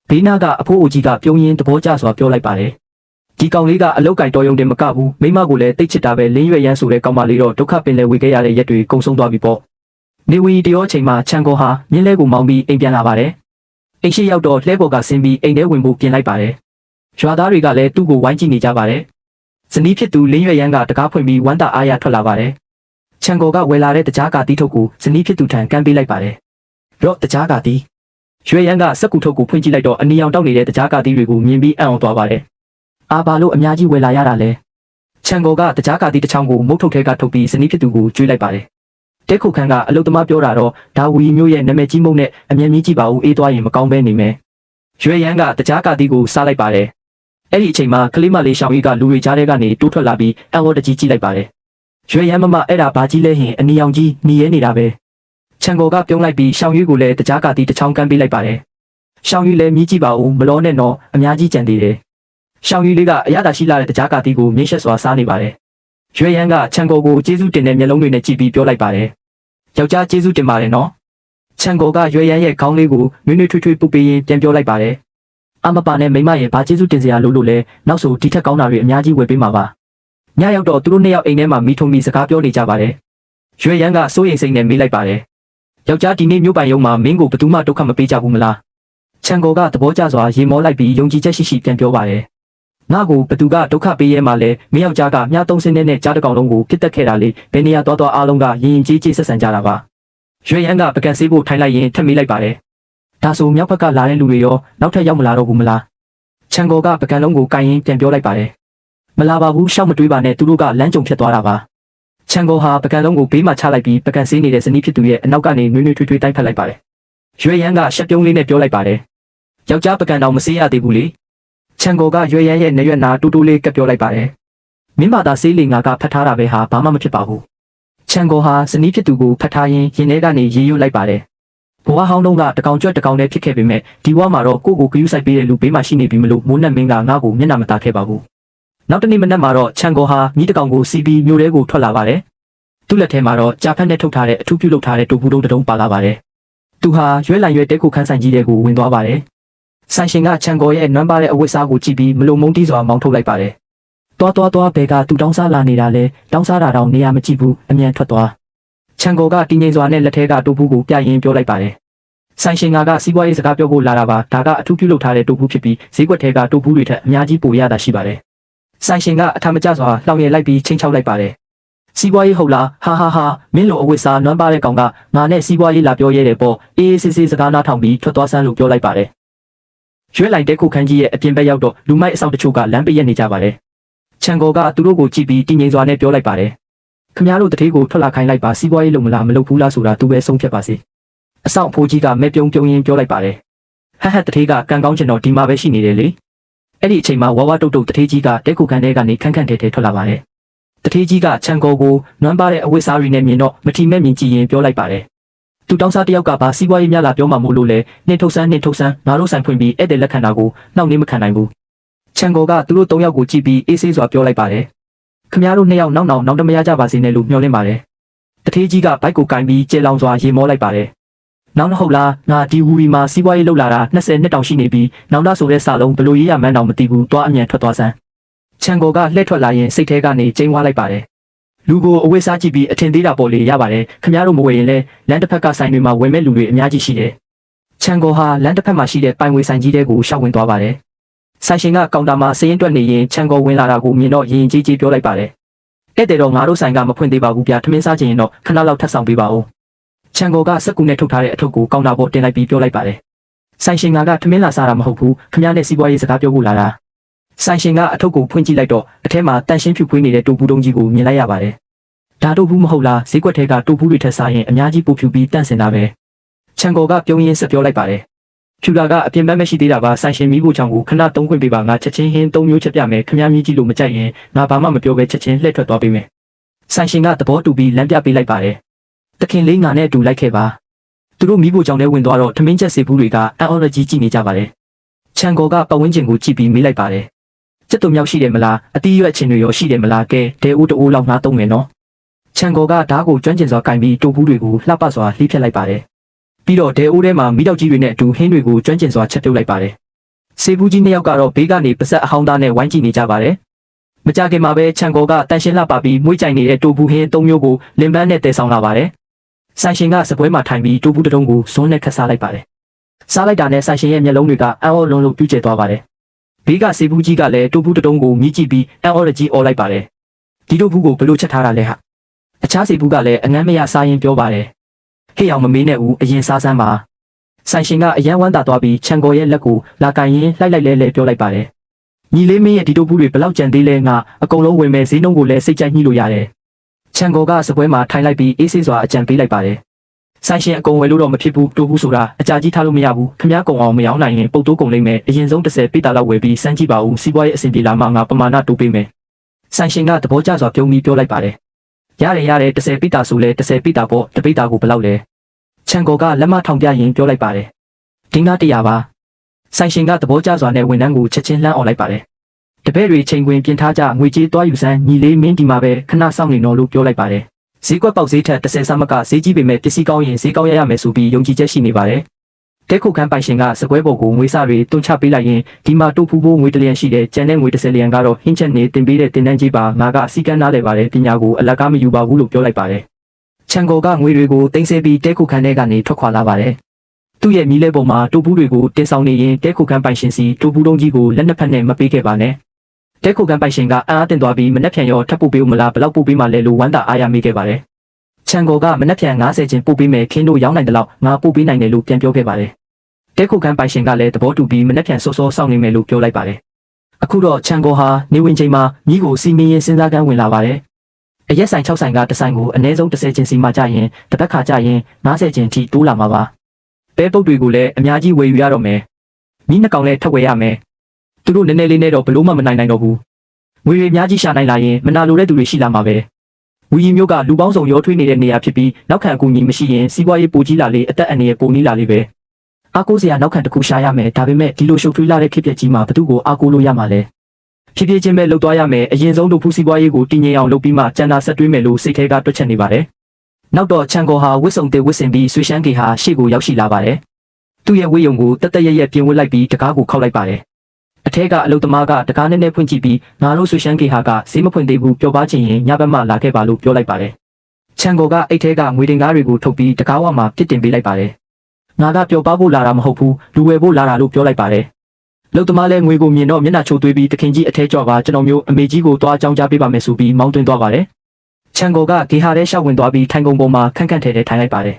ဘေးနာကအဖိုးအိုကြီးကပြုံးရင်သဘောကျစွာပြောလိုက်ပါတယ်ဒီကောင်လေးကအလောက်ကင်တော်ရုံတင်မကဘူးမိမကိုလည်းတိတ်ချစ်တာပဲလင်းရွယ်ရန်ဆိုတဲ့ကောင်မလေးတော့ဒုက္ခပင်လဲဝေခဲ့ရတဲ့ရက်တွေကုံဆုံးသွားပြီပေါ့နေဝီတရောအချိန်မှာချန်ကိုဟာမြင်းလဲကိုမောင်းပြီးအိမ်ပြန်လာပါတယ်အိမ်ရှိရောက်တော့လှဲပေါ်ကဆင်းပြီးအိမ်ထဲဝင်ဖို့ပြင်လိုက်ပါတယ်ရွာသားတွေကလည်းသူ့ကိုဝိုင်းကြည့်နေကြပါတယ်ဇနီးဖြစ်သူလင်းရွယ်ရန်ကတကားဖွင့်ပြီးဝမ်းသာအားရထွက်လာပါတယ်ချန်ကိုကဝယ်လာတဲ့တကြားကာတီးထုတ်ကိုဇနီးဖြစ်သူထံကမ်းပေးလိုက်ပါတယ်ရော့တကြားကာတီးရွှေရန်ကစက်ကူထုတ်ကိုဖွင့်ကြည့်လိုက်တော့အနီရောင်တောက်နေတဲ့တကြားကာတီးတွေကိုမြင်ပြီးအံ့ဩသွားပါတယ်အာဘာလို့အများကြီးဝယ်လာရတာလဲချန်ကိုကတကြားကာတီးတစ်ချောင်းကိုမုတ်ထုတ်ထဲကထုတ်ပြီးဇနီးဖြစ်သူကိုကျွေးလိုက်ပါတယ်တဲခုတ်ခန်းကအလုသမားပြောတာတော့ဒါဝီမျိုးရဲ့နာမည်ကြီးမုံနဲ့အမြင်ကြီးကြည့်ပါဦးအေးသွားရင်မကောင်းပဲနေမယ်ရွှေရန်ကတကြားကာတီးကိုစားလိုက်ပါတယ်အဲ့ဒီအချိန်မှာကလေးမလေးရှောင်းကြီးကလူတွေကြားထဲကနေတိုးထွက်လာပြီးအံ့ဩတကြီးကြည့်လိုက်ပါတယ်ရွှေရန်မမအဲ့ဒါဘာကြီးလဲဟင်အနီရောင်ကြီးหนีရဲနေတာပဲချန်ကိုကပြုံးလိုက်ပြီးရှောင်းကြီးကိုလည်းတကြားကာတီးတစ်ချောင်းကမ်းပေးလိုက်ပါတယ်ရှောင်းကြီးလည်းမြည်ကြည့်ပါဦးမလောနဲ့တော့အများကြီးကြံသေးတယ်ရှောင်းကြီးလေးကအရသာရှိလာတဲ့တကြားကာတီးကိုမြင့်ရှက်စွာစားနေပါတယ်ရွှေရန်ကချန်ကိုကိုကျေးဇူးတင်တဲ့မျက်လုံးတွေနဲ့ကြည့်ပြီးပြောလိုက်ပါတယ်ယောက်ျားကျေးဇူးတင်ပါတယ်နော်ချန်ကိုကရွှေရန်ရဲ့ခေါင်းလေးကိုနွေ့နွေ့ထွေးထွေးပုတ်ပေးရင်ပြန်ပြောလိုက်ပါတယ်အမပါနဲ့မိမရဲ့ဘာကျေးဇူးတင်စရာလို့လဲနောက်ဆိုဒီထက်ကောင်းတာတွေအများကြီးဝယ်ပေးမှာပါညရောက်တော့သူတို့နှစ်ယောက်အိမ်ထဲမှာမီးထုံပြီးစကားပြောနေကြပါတယ်ရွှေရန်ကစိုးရိမ်စိတ်နဲ့မေးလိုက်ပါတယ်ယောက်ျားဒီနေ့မြို့ပိုင်ရုံးမှာမင်းကိုဘယ်သူမှဒုက္ခမပေးကြဘူးမလား ချန်ကိုကသဘောကျစွာရေမောလိုက်ပြီးယုံကြည်ချက်ရှိရှိပြန်ပြောပါတယ်ငါ့ကိုဘသူကဒုက္ခပေးရဲမှလဲမင်းယောက်ျားကမြားသုံးစင်းနဲ့ကြားတစ်ကောင်လုံးကိုပြစ်တက်ခဲ့တာလေဘယ်နေရာသွားအားလုံးကရင်ရင်ကြီးဆက်ဆံကြတာပါရွှေရန်ကပကံဆေးဖို့ထိုင်လိုက်ရင်ထပ်မိလိုက်ပါတယ်ဒါဆိုမြောက်ဘက်ကလာတဲ့လူတွေရောနောက်ထပ်ရောက်မလာတော့ဘူးမလားချန်ကိုကပကံလုံးကိုကိုင်ရင်ပြန်ပြောလိုက်ပါတယ်မလာပါဘူးရှောက်မတွေးပါနဲ့သူတို့ကလမ်းကြုံဖြစ်သွားတာပါချန်ကိုဟာပကံလုံးကိုဘေးမှာချလိုက်ပြီးပကံဆေးနေတဲ့ဇနီးဖြစ်သူရဲ့အနောက်ကနေနွေးနွေးထွေးထွေးတိုက်ဖက်လိုက်ပါတယ်ရွှေရန်ကရှက်ပြုံးလေးနဲ့ပြောလိုက်ပါတယ်ယောက်ျားပကံတော်မဆေးရသေးဘူးလေချန်ကိုကရွှေရန်ရဲ့နေရွက်နာတူတူလေးကပ်ပြောလိုက်ပါတယ်မင်းမသာဆေးလီငါကဖတ်ထားတာပဲဟာဘာမှမဖြစ်ပါဘူးချန်ကိုဟာဇနီးဖြစ်သူကိုဖတ်ထားရင်းရင်ထဲကနေရေရွတ်လိုက်ပါတယ်ဘဝဟောင်းတုန်းကတကောင်ကြွက်တကောင်နဲ့ဖြစ်ခဲ့ပေမဲ့ဒီဘဝမှာတော့ကိုကိုဂယုဆိုင်ပေးတဲ့လူဘေးမှာရှိနေပြီမလို့မိုးနဲ့မင်းကငါ့ကိုမျက်နှာမသာခဲ့ပါဘူးနောက်တနေ့မနက်မှာတော့ချန်ကိုဟာမိတကောင်ကိုစီးပြီးမြို့ထဲကိုထွက်လာပါတယ်သူ့လက်ထဲမှာတော့ကြာဖက်နဲ့ထုတ်ထားတဲ့အထူးပြုလုပ်ထားတဲ့တူဘူးတုံးတုံးပါလာပါတယ်သူဟာရွဲလံရွဲတဲကိုခန်းဆိုင်ကြီးတဲ့ကိုဝင်သွားပါတယ်ဆိုင်ရှင်ကချန်ကိုရဲ့နွမ်းပါတဲ့အဝတ်စားကိုကြည့်ပြီးမလုံမုန်းတီးစွာမောင်းထုတ်လိုက်ပါတယ်သွားဘဲကသူတောင်းစားလာနေတာလဲတောင်းစားတာတောင်နေရာမကြည့်ဘူးအမြန်ထွက်သွားချန်ကိုကတင်းငိမ်စွာနဲ့လက်ထဲကတူဘူးကိုပြရင်ပြောလိုက်ပါတယ်ဆိုင်ရှင်ကစီးပွားရေးစကားပြောဖို့လာတာပါဒါကအထူးပြုလုပ်ထားတဲ့တူဘူးဖြစ်ပြီးဈေးကွက်ထဲကတူဘူးတွေထက်အများကြီးပိုရတာရှိပါတယ်ဆိုင်ရှင်ကအထမကျစွာလှောင်ရည်လိုက်ပြီးချင်းချောက်လိုက်ပါတယ်စီးပွားရေးဟုတ်လားဟာမင်းလိုအဝတ်စားနွမ်းပါတဲ့ကောင်ကငါနဲ့စီးပွားရေးလာပြောရဲတယ်ပေါ့အေးစစ်စကားနားထောင်ပြီးထွက်သွားစမ်းလို့ပြောလိုက်ပါတယ်ရွှေလိုက်တဲ့ခုခန်းကြီးရဲ့အပြင်ဘက်ရောက်တော့လူမိုက်အဆောင်တချို့ကလမ်းပိတ်ရက်နေကြပါတယ်ချန်ကိုကသူတို့ကိုကြည့်ပြီးတင်းငိမ်စွာနဲ့ပြောလိုက်ပါတယ်ခင်ဗျားတို့တထေးကိုထွက်လာခိုင်းလိုက်ပါစီးပွားရေးလုပ်မလားမလုပ်ဘူးလားဆိုတာသူပဲဆုံးဖြတ်ပါစေအဆောင်အဖိုးကြီးကမဲပြုံးရင်းပြောလိုက်ပါတယ်ဟတ်တထေးကကန်ကောင်းချင်တော့ဒီမှာပဲရှိနေတယ်လေအဲ့ဒီအချိန်မှာဝါတုတ်တထေးကြီးကတဲခုခန်းထဲကနေခန့်ထဲထွက်လာပါတယ်တထေးကြီးကချန်ကိုကိုနွမ်းပါတဲ့အဝတ်စားတွေနဲ့မြင်တော့မထီမဲ့မြင်ကြည့်ရင်ပြောလိုက်ပါတယ်သူတောင်းစားတယောက်ကပါစီးပွားရေးများလာပြောမှမို့လို့လေနှင်းထုတ်ဆန်းငါတို့ဆိုင်ဖွင့်ပြီးဧည့်သည်လက်ခံတာကိုနှောက်နှင်းမခံနိုင်ဘူးချန်ကိုကသူတို့၃ယောက်ကိုကြည့်ပြီးအေးဆေးစွာပြောလိုက်ပါတယ်ခင်ဗျားတို့၂ယောက်နောက်တမရကြပါစေနဲ့လို့မျှော်လင့်ပါတယ်တထေးကြီးကဘိုက်ကိုကင်ပြီးကျေလောင်စွာရေမောလိုက်ပါတယ်နောက်ဟုတ်လားငါဒီဝူရီမှာစီးပွားရေးလုပ်လာတာ20နှစ်တောင်ရှိနေပြီးနောက်လာဆိုတဲ့စာလုံးဘလို့ရေးရမှန်းတောင်မသိဘူးတွားအမြန်ထွက်သွားစမ်းချန်ကိုကလှည့်ထွက်လာရင်စိတ်ထဲကနေကျိန်းဝါလိုက်ပါတယ်လူကိုအဝတ်စားကြည့်ပြီးအထင်သေးတာပေါ်လေရပါတယ်ခင်ဗျားတို့မဝယ်ရင်လဲလမ်းတစ်ဖက်ကဆိုင်တွေမှာဝယ်မဲ့လူတွေအများကြီးရှိတယ်ချန်ကိုဟာလမ်းတစ်ဖက်မှာရှိတဲ့ပိုင်ဝေဆိုင်ကြီးတဲကိုရှောက်ဝင်သွားပါတယ်ဆိုင်ရှင်ကကောင်တာမှာစရင်တွက်နေရင်ချန်ကိုဝင်လာတာကိုမြင်တော့ရင်ကြီးပြောလိုက်ပါတယ်အဲ့တဲ့တော့ငါတို့ဆိုင်ကမဖွင့်သေးပါဘူးဗျာထမင်းစားချင်ရင်တော့ခဏလောက်ထပ်ဆောင်ပေးပါဦးချန်ကိုကစက်ကူနဲ့ထုတ်ထားတဲ့အထုပ်ကိုကောင်တာပေါ်တင်လိုက်ပြီးပြောလိုက်ပါတယ်ဆိုင်ရှင်ကထမင်းလာစားတာမဟုတ်ဘူးခင်ဗျားနဲ့စီးပွားရေးစကားပြောဖို့လာတာဆိုင်ရှင်ကအထုပ်ကိုဖွင့်ကြည့်လိုက်တော့အထဲမှာတန်ရှင်းဖြူဖွေးနေတဲ့တူဘူးတုံးကြီးကိုမြင်လိုက်ရပါတယ်ဒါတို့ဘူးမဟုတ်လားဈေးကွက်ထဲကတူဘူးတွေထက်စားရင်အများကြီးပိုဖြူပြီးတန့်စင်တာပဲချန်ကိုကပြုံးရင်းဆက်ပြောလိုက်ပါတယ်ဖြူလာကအပြင်ဘက်မရှိသေးတာပါဆိုင်ရှင်မိဖို့ချောင်းကိုခဏသုံးခွင့်ပေးပါငါချက်ချင်းဟင်း၃မျိုးချက်ပြမယ်ခင်ဗျားမြည်ကြည့်လို့မကြိုက်ရင်ငါဘာမှမပြောဘဲချက်ချင်းလှည့်ထွက်သွားပေးမယ်ဆိုင်ရှင်ကသဘောတူပြီးလမ်းပြပေးလိုက်ပါတယ်တခင်လေးငါနဲ့အတူလိုက်ခဲ့ပါသူတို့မိဖို့ချောင်းထဲဝင်သွားတော့ထမင်းချက်စေဘူးတွေကအအော်ရကြီးကြည့်နေကြပါတယ်ချန်ကိုကပတ်ဝန်းကျင်ကိုကြည့်ပြီးမေးလိုက်ပါတယ်ကျက်တုံမြောက်ရှိတယ်မလားအတီးရွက်ချင်းတွေရောရှိတယ်မလားကဲဒဲအိုးတိုးလောက်ငါသုံးမယ်နော်ချန်ကိုကဓားကိုကျွမ်းကျင်စွာကင်ပြီးတူဘူးတွေကိုလှပစွာလှီးဖြတ်လိုက်ပါတယ်ပြီးတော့ဒဲအိုးထဲမှာမိတောက်ကြီးတွေနဲ့အတူဟင်းတွေကိုကျွမ်းကျင်စွာချက်ပြုတ်လိုက်ပါတယ်စေဘူးကြီးနှစ်ယောက်ကတော့ဘေးကနေပါဆက်အဟောင်းသားနဲ့ဝိုင်းကြည့်နေကြပါတယ်မကြခင်မှာပဲချန်ကိုကတန်ရှင်းလှပပြီးမွေးကြိုင်နေတဲ့တူဘူးဟင်း၃မျိုးကိုလင်ပန်းနဲ့တည်ဆောင်လာပါတယ်ဆိုင်ရှင်ကစပွဲမှာထိုင်ပြီးတူဘူးတုံးကိုဇွန်းနဲ့ခတ်စားလိုက်ပါတယ်စားလိုက်တာနဲ့ဆိုင်ရှင်ရဲ့မျက်လုံးတွေကအံ့ဩလုံးလုံးပြူးကျဲသွားပါတယ်ဘေးကစေဘူးကြီးကလည်းတူဘူးတုံးကိုမြည်ကြည့်ပြီးအံ့ဩရကြီးအော်လိုက်ပါတယ်ဒီတူဘူးကိုဘလို့ချက်ထားတာလဲဟာအခြားစေဘူးကလည်းအငမ်းမရစားရင်ပြောပါတယ်ဟေ့အောင်မမေးနဲ့ဦးအရင်စားစမ်းပါဆိုင်ရှင်ကအယံဝမ်းသာသွားပြီးချန်ကိုရဲ့လက်ကိုလာကန်ရင်လှိုက်လဲပြောလိုက်ပါတယ်ညီလေးမင်းရဲ့ဒီတူဘူးတွေဘလောက်ကြံသေးလဲငါအကုန်လုံးဝင်မယ်ဈေးနှုန်းကိုလည်းစိတ်ကြိုက်ညှိလို့ရတယ်ချန်ကိုကစပွဲမှာထိုင်လိုက်ပြီးအေးဆေးစွာအကြံပေးလိုက်ပါတယ်ဆိုင်ရှင်အကုန်ဝယ်လို့တော့မဖြစ်ဘူးတူဘူးဆိုတာအကြာကြီးထားလို့မရဘူးခမ ्या ကုံအောင်မရောင်းနိုင်ရင်ပုတ်တိုးကုန်လိမ့်မယ်အရင်ဆုံး30ပိတာလောက်ဝယ်ပြီးစမ်းကြည့်ပါဦးစီးပွားရေးအဆင်ပြေလာမှငါပမာဏတိုးပေးမယ်ဆိုင်ရှင်ကသဘောကျစွာပြုံးပြီးပြောလိုက်ပါတယ်ရတယ်30ပိတာဆိုလဲ30ပိတာပေါ့တပိတာကိုဘယ်လောက်လဲချန်ကိုကလက်မထောင်ပြရင်ပြောလိုက်ပါတယ်ဒင်းကား100ပါဆိုင်ရှင်ကသဘောကျစွာနဲ့ဝန်ထမ်းကိုချက်ချင်းလှမ်းអော်လိုက်ပါတယ်တပည့်တွေချိန်ခွင်ပြင်ထားကြငွေကြေးတွားယူစမ်းညီလေးမင်းဒီမှာပဲခဏစောင့်နေတော့လို့ပြောလိုက်ပါတယ်ဈေးကွက်ပေါက်ဈေးထက်30ဆမကဈေးကြီးပေမဲ့ပစ္စည်းကောင်းရင်ဈေးကောင်းရမယ်ဆိုပြီးယုံကြည်ချက်ရှိနေပါတယ်တဲခုခန်းပိုင်ရှင်ကစကွဲပေါ်ကိုငွေစတွေတွန်းချပေးလိုက်ရင်ဒီမှာတူဖူးဖို့ငွေ1လျံရှိတယ်ကျန်တဲ့ငွေ30လျံကတော့ဟင်းချက်နေတင်ပေးတဲ့တင်တန်းကြီးပါငါကအစီကန်းနားလဲပါတယ်ပညာကိုအလကားမယူပါဘူးလို့ပြောလိုက်ပါတယ်ချန်ကိုကငွေတွေကိုတင်ဆက်ပြီးတဲခုခန်းထဲကနေထွက်ခွာလာပါတယ် သူ့ရဲ့မီးလဲပေါ်မှာတိုဘူးတွေကိုတင်ဆောင်နေရင်တဲခုကန်ပိုင်ရှင်စီတိုဘူးတုံးကြီးကိုလက်နှစ်ဖက်နဲ့မပေးခဲ့ပါနဲ့တဲခုကန်ပိုင်ရှင်ကအံ့အားသင့်သွားပြီးမနှက်ဖြန်ရောထပ်ပို့ပေးဦးမလားဘလောက်ပို့ပေးမှလဲလို့ဝမ်းသာအားရမိခဲ့ပါတယ်ချန်ကိုကမနှက်ဖြန်90ကျင်ပို့ပေးမယ်ခင်းတို့ရောင်းနိုင်တဲ့လောက်ငါပို့ပေးနိုင်တယ်လို့ပြန်ပြောခဲ့ပါတယ်တဲခုကန်ပိုင်ရှင်ကလည်းသဘောတူပြီးမနှက်ဖြန်စောစောစောင့်နေမယ်လို့ပြောလိုက်ပါတယ်အခုတော့ချန်ကိုဟာနေဝင်ချိန်မှာမိကိုစီမင်းရင်စဉ်းစားကမ်းဝင်လာပါတယ်အရက်ဆိုင်6ဆိုင်ကတစ်ဆိုင်ကိုအနည်းဆုံး30ကျင်စီမှကြရင်တစ်ပတ်ခါကြရင်90ကျင်ထိတိုးလာမှာပါပဲပုတ်တွေကိုလည်းအများကြီးဝယ်ယူရတော့မယ်မိနှစ်ကောင်လည်းထပ်ဝယ်ရမယ်သူတို့နည်းနည်းလေးနဲ့တော့ဘလို့မှမနိုင်တော့ဘူးငွေတွေအများကြီးရှာနိုင်လာရင်မနာလိုတဲ့သူတွေရှိလာမှာပဲဝီရီမျိုးကလူပေါင်းစုံရောထွေးနေတဲ့နေရာဖြစ်ပြီးနောက်ခံအကူအညီမရှိရင်စီးပွားရေးပိုကြီးလာလေအသက်အန္တရာယ်ပိုနီးလာလေပဲအားကိုးစရာနောက်ခံတစ်ခုရှာရမယ်ဒါပေမဲ့ဒီလိုရှုပ်ထွေးလာတဲ့ခေတ်ပြက်ကြီးမှာဘသူ့ကိုအားကိုးလို့ရမှာလဲဖြည်းဖြည်းချင်းပဲလှုပ်သွားရမယ်အရင်ဆုံးတို့ဖူးစီးပွားရေးကိုတည်ငြိမ်အောင်လုပ်ပြီးမှကျန်တာဆက်တွဲမယ်လို့စိတ်ထဲကတွက်ချက်နေပါတယ်နောက်တော့ချန်ကိုဟာဝစ်စုံတေဝစ်စင်ပြီးဆွေရှမ်းကေဟာရှေ့ကိုရောက်ရှိလာပါတယ်သူ့ရဲ့ဝေးယုံကိုတက်တက်ရရပြင်ဝစ်လိုက်ပြီးတကားကိုခောက်လိုက်ပါတယ်အထက်ကအလုသမားကတကားနဲ့နဲ့ဖွင့်ကြည့်ပြီးငါတို့ဆွေရှမ်းကေဟာကဈေးမဖွင့်သေးဘူးပျော်ပါချင်ရင်ညဘက်မှလာခဲ့ပါလို့ပြောလိုက်ပါတယ်ချန်ကိုကအိတ်ထဲကငွေတင်ကားတွေကိုထုတ်ပြီးတကားဝမှာပြစ်တင်ပေးလိုက်ပါတယ်ငါကပျော်ပါဖို့လာတာမဟုတ်ဘူးလူဝယ်ဖို့လာတာလို့ပြောလိုက်ပါတယ်လုသမားလည်းငွေကိုမြင်တော့မျက်နှာချိုသွေးပြီးတခင်ကြီးအထဲကြော့ပါကျွန်တော်မျိုးအမေကြီးကိုသွားအကြောင်းကြားပေးပါမယ်ဆိုပြီးမောင်းသွင်းသွားပါတယ်ချန်ကိုကဂေဟာထဲရှောက်ဝင်သွားပြီးထိုင်ကုန်ပေါ်မှာခန့်ခန့်ထဲထဲထိုင်လိုက်ပါတယ်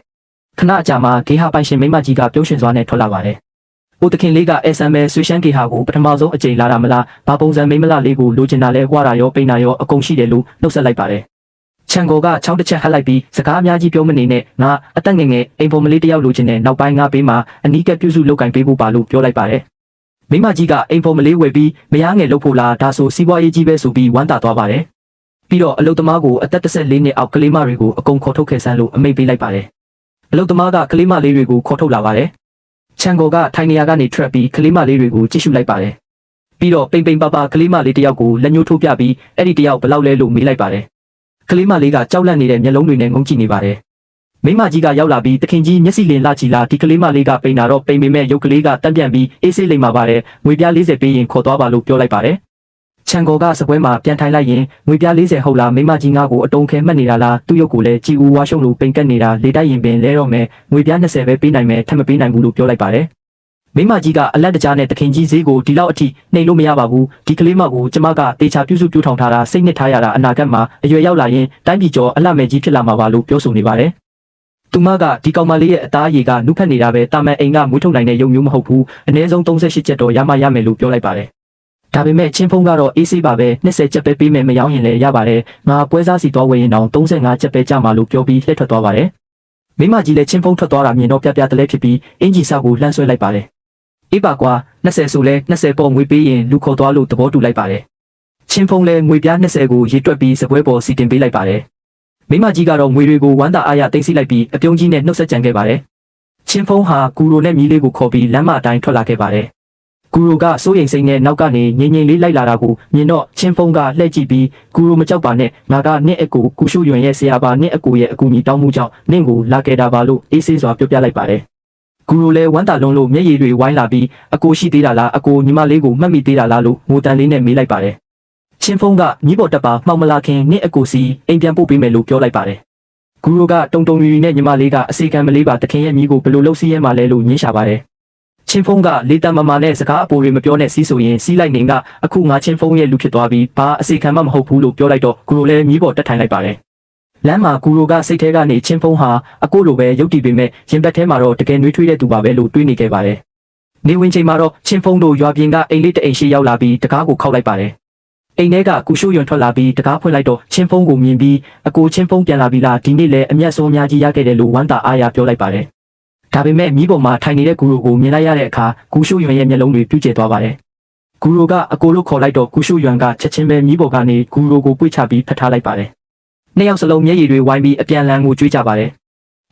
ခဏအကြာမှာဂေဟာပိုင်ရှင်မိမကြီးကပြုံးရွှင်စွာနဲ့ထွက်လာပါတယ်အိုတခင်လေးကအဲဆမ်မဲဆွေရှမ်းဂေဟာကိုပထမဆုံးအကြိမ်လာတာမလားဘာပုံစံမိမလားလေးကိုလိုချင်တာလဲဝါတာရောပိန်တာရောအကုန်ရှိတယ်လို့နှုတ်ဆက်လိုက်ပါတယ်ချန်ကိုကချောင်းတစ်ချက်ဟပ်လိုက်ပြီးစကားအများကြီးပြောမနေနဲ့ငါအသက်ငယ်ငယ်အိမ်ပေါ်မလေးတယောက်လိုချင်တဲ့နောက်ပိုင်းငါပေးမှာအနီးကပ်ပြုစုလုပ်ကင်ပေးဖို့ပါလို့ပြောလိုက်ပါတယ်မိမကြီးကအိမ်ပေါ်မလေးဝယ်ပြီးမယားငယ်လုပ်ဖို့လားဒါဆိုစီးပွားရေးကြီးပဲဆိုပြီးဝမ်းသာသွားပါတယ်ပြီးတော့အလုသမားကိုအသက်14နှစ်အောက်ကလေးမတွေကိုအကုန်ခေါ်ထုတ်ခဲ့စမ်းလို့အမိန့်ပေးလိုက်ပါတယ်အလုသမားကကလေးမလေးတွေကိုခေါ်ထုတ်လာပါတယ်ချန်ကိုကထိုင်နေရာကနေထွက်ပြီးကလေးမလေးတွေကိုကြည့်ရှုလိုက်ပါတယ်ပြီးတော့ပိန်ပိန်ပါပါကလေးမလေးတယောက်ကိုလက်ညှိုးထိုးပြပြီးအဲ့ဒီတယောက်ဘယ်လောက်လဲလို့မေးလိုက်ပါတယ်ကလေးမလေးကကြောက်လန့်နေတဲ့မျက်လုံးတွေနဲ့ငုံကြည့်နေပါတယ်မိမကြီးကရောက်လာပြီးတခင်ကြီးမျက်စိလင်လာချီလာဒီကလေးမလေးကပိန်တာတော့ပိန်ပေမဲ့ရုပ်ကလေးကတန့်ပြန်ပြီးအေးဆေးလိမ့်မှာပါတယ်ငွေပြား40ပေးရင်ခေါ်သွားပါလို့ပြောလိုက်ပါတယ်ချန်ကိုကစပွဲမှာပြန်ထိုင်လိုက်ရင်ငွေပြား40ဟုတ်လားမိမကြီးငါ့ကိုအတုံးခဲမှတ်နေတာလားသူ့ရုပ်ကိုလည်းကြည်ဦးဝါရှုံလို့ပိန်ကက်နေတာလေတိုက်ရင်ပင်လဲတော့မယ်ငွေပြား20ပဲပေးနိုင်မယ်ထပ်မပေးနိုင်ဘူးလို့ပြောလိုက်ပါတယ်မိမကြီးကအလက်တကြားနဲ့တခင်ကြီးဈေးကိုဒီလောက်အထိနှိမ်လို့မရပါဘူးဒီကလေးမကိုကျမကတေချာပြုစုပြုထောင်ထားတာစိတ်နှစ်ထားရတာအနာဂတ်မှာအရွယ်ရောက်လာရင်တိုင်းပြည်ကျော်အလှမဲ့ကြီးဖြစ်လာမှာပါလို့ပြောဆိုနေပါတယ်သူမကဒီကောင်မလေးရဲ့အသားအရည်ကနုခတ်နေတာပဲတာမန်အိမ်ကမွေးထုတ်နိုင်တဲ့ရုပ်မျိုးမဟုတ်ဘူးအနည်းဆုံး38ကျပ်တော့ရမှရမယ်လို့ပြောလိုက်ပါတယ်ဒါပေမဲ့ချင်းဖုံးကတော့အေးဆေးပါပဲ20ကျပ်ပဲပေးမယ်မရောင်းရင်လည်းရပါတယ်ငါပွဲစားစီသွားဝယ်ရင်တောင်35ကျပ်ပဲကြမှာလို့ပြောပြီးလှည့်ထွက်သွားပါတယ်မိမကြီးလည်းချင်းဖုံးထွက်သွားတာမြင်တော့ပြပြတလဲဖြစ်ပြီးအင်ဂျီဆောက်ကိုလှမ်းဆွဲလိုက်ပါတယ်အေးပါကွာ20ဆိုလဲ20ပေါ်ငွေပေးရင်လူခေါ်သွားလို့သဘောတူလိုက်ပါတယ်ချင်းဖုံးလည်းငွေပြား20ကိုရေတွက်ပြီးစပွဲပေါ်စီတင်ပေးလိုက်ပါတယ်မိမကြီးကတော့ငွေတွေကိုဝမ်းသာအားရသိမ်းဆည်းလိုက်ပြီးအပြုံးကြီးနဲ့နှုတ်ဆက်ကြံခဲ့ပါတယ်ချင်းဖုံးဟာကူရိုနဲ့မီးလေးကိုခေါ်ပြီးလမ်းမအတိုင်းထွက်လာခဲ့ပါတယ်ကူရိုကစိုးရိမ်စိတ်နဲ့နောက်ကနေငြိမ်ငြိမ်လေးလိုက်လာတာကိုမြင်တော့ချင်းဖုံးကလှည့်ကြည့်ပြီးကူရိုမကြောက်ပါနဲ့ငါကနင့်အကိုကူရှုရွံရဲ့ဆရာပါနင့်အကိုရဲ့အကူကြီးတောင်းမှုကြောင့်နင့်ကိုလာခဲ့တာပါလို့အေးဆေးစွာပြောပြလိုက်ပါတယ်ကူရိုလည်းဝမ်းသာလုံးလို့မျက်ရည်တွေဝိုင်းလာပြီးအကိုရှိသေးတာလားအကိုညီမလေးကိုမှတ်မိသေးတာလားလို့ငိုတန်လေးနဲ့မေးလိုက်ပါတယ်ချင်းဖုံးကညီးပေါ်တက်ပါမှောက်မလာခင်နင့်အကိုစီအိမ်ပြန်ပို့ပေးမယ်လို့ပြောလိုက်ပါတယ်ဂူရိုကတုံတုံရီနဲ့ညီမလေးကအစီကံမလေးပါတခင်ရဲ့မိကိုဘယ်လိုလုပ်စီးရဲမှလဲလို့ညှင်းရှာပါတယ်ချင်းဖုံးကလေတံမမာနဲ့စကားအပိုတွေမပြောနဲ့စီးဆိုရင်စီးလိုက်နေကအခုငါချင်းဖုံးရဲ့လူဖြစ်သွားပြီးဘာအစီခံမှမဟုတ်ဘူးလို့ပြောလိုက်တော့ဂူရိုလည်းညီးပေါ်တက်ထိုင်လိုက်ပါတယ်လမ်းမှာဂူရိုကစိတ်ထဲကနေချင်းဖုံးဟာအကိုလိုပဲရုပ်တည်ပေမဲ့ရင်ဘတ်ထဲမှာတော့တကယ်နှွေးထွေးတဲ့သူပါပဲလို့တွေးနေခဲ့ပါတယ်နေဝင်ချိန်မှာတော့ချင်းဖုံးတို့ရွာပြင်ကအိမ်လေးတအိမ်ရှိရောက်လာပြီးတကားကိုခောက်လိုက်ပါတယ်အိမ်ထဲကကူရှိုးယွန်ထွက်လာပြီးတကားဖွင့်လိုက်တော့ချင်းဖုံးကိုမြင်ပြီးအကိုချင်းဖုံးပြန်လာပြီလားဒီနေ့လည်းအမျက်ဆုံးအများကြီးရခဲ့တယ်လို့ဝမ်းသာအားရပြောလိုက်ပါတယ်ဒါပေမဲ့မိဘမှာထိုင်နေတဲ့ဂူရိုကိုမြင်လိုက်ရတဲ့အခါကူရှိုးယွန်ရဲ့မျက်လုံးတွေပြူးကျသွားပါတယ်ဂူရိုကအကိုလို့ခေါ်လိုက်တော့ကူရှိုးယွန်ကချက်ချင်းပဲမိဘကနေဂူရိုကိုပွေ့ချပြီးဖတ်ထားလိုက်ပါတယ်နှစ်ယောက်စလုံးမျက်ရည်တွေဝိုင်းပြီးအပြန်လန်ကိုကြွေးကြပါတယ်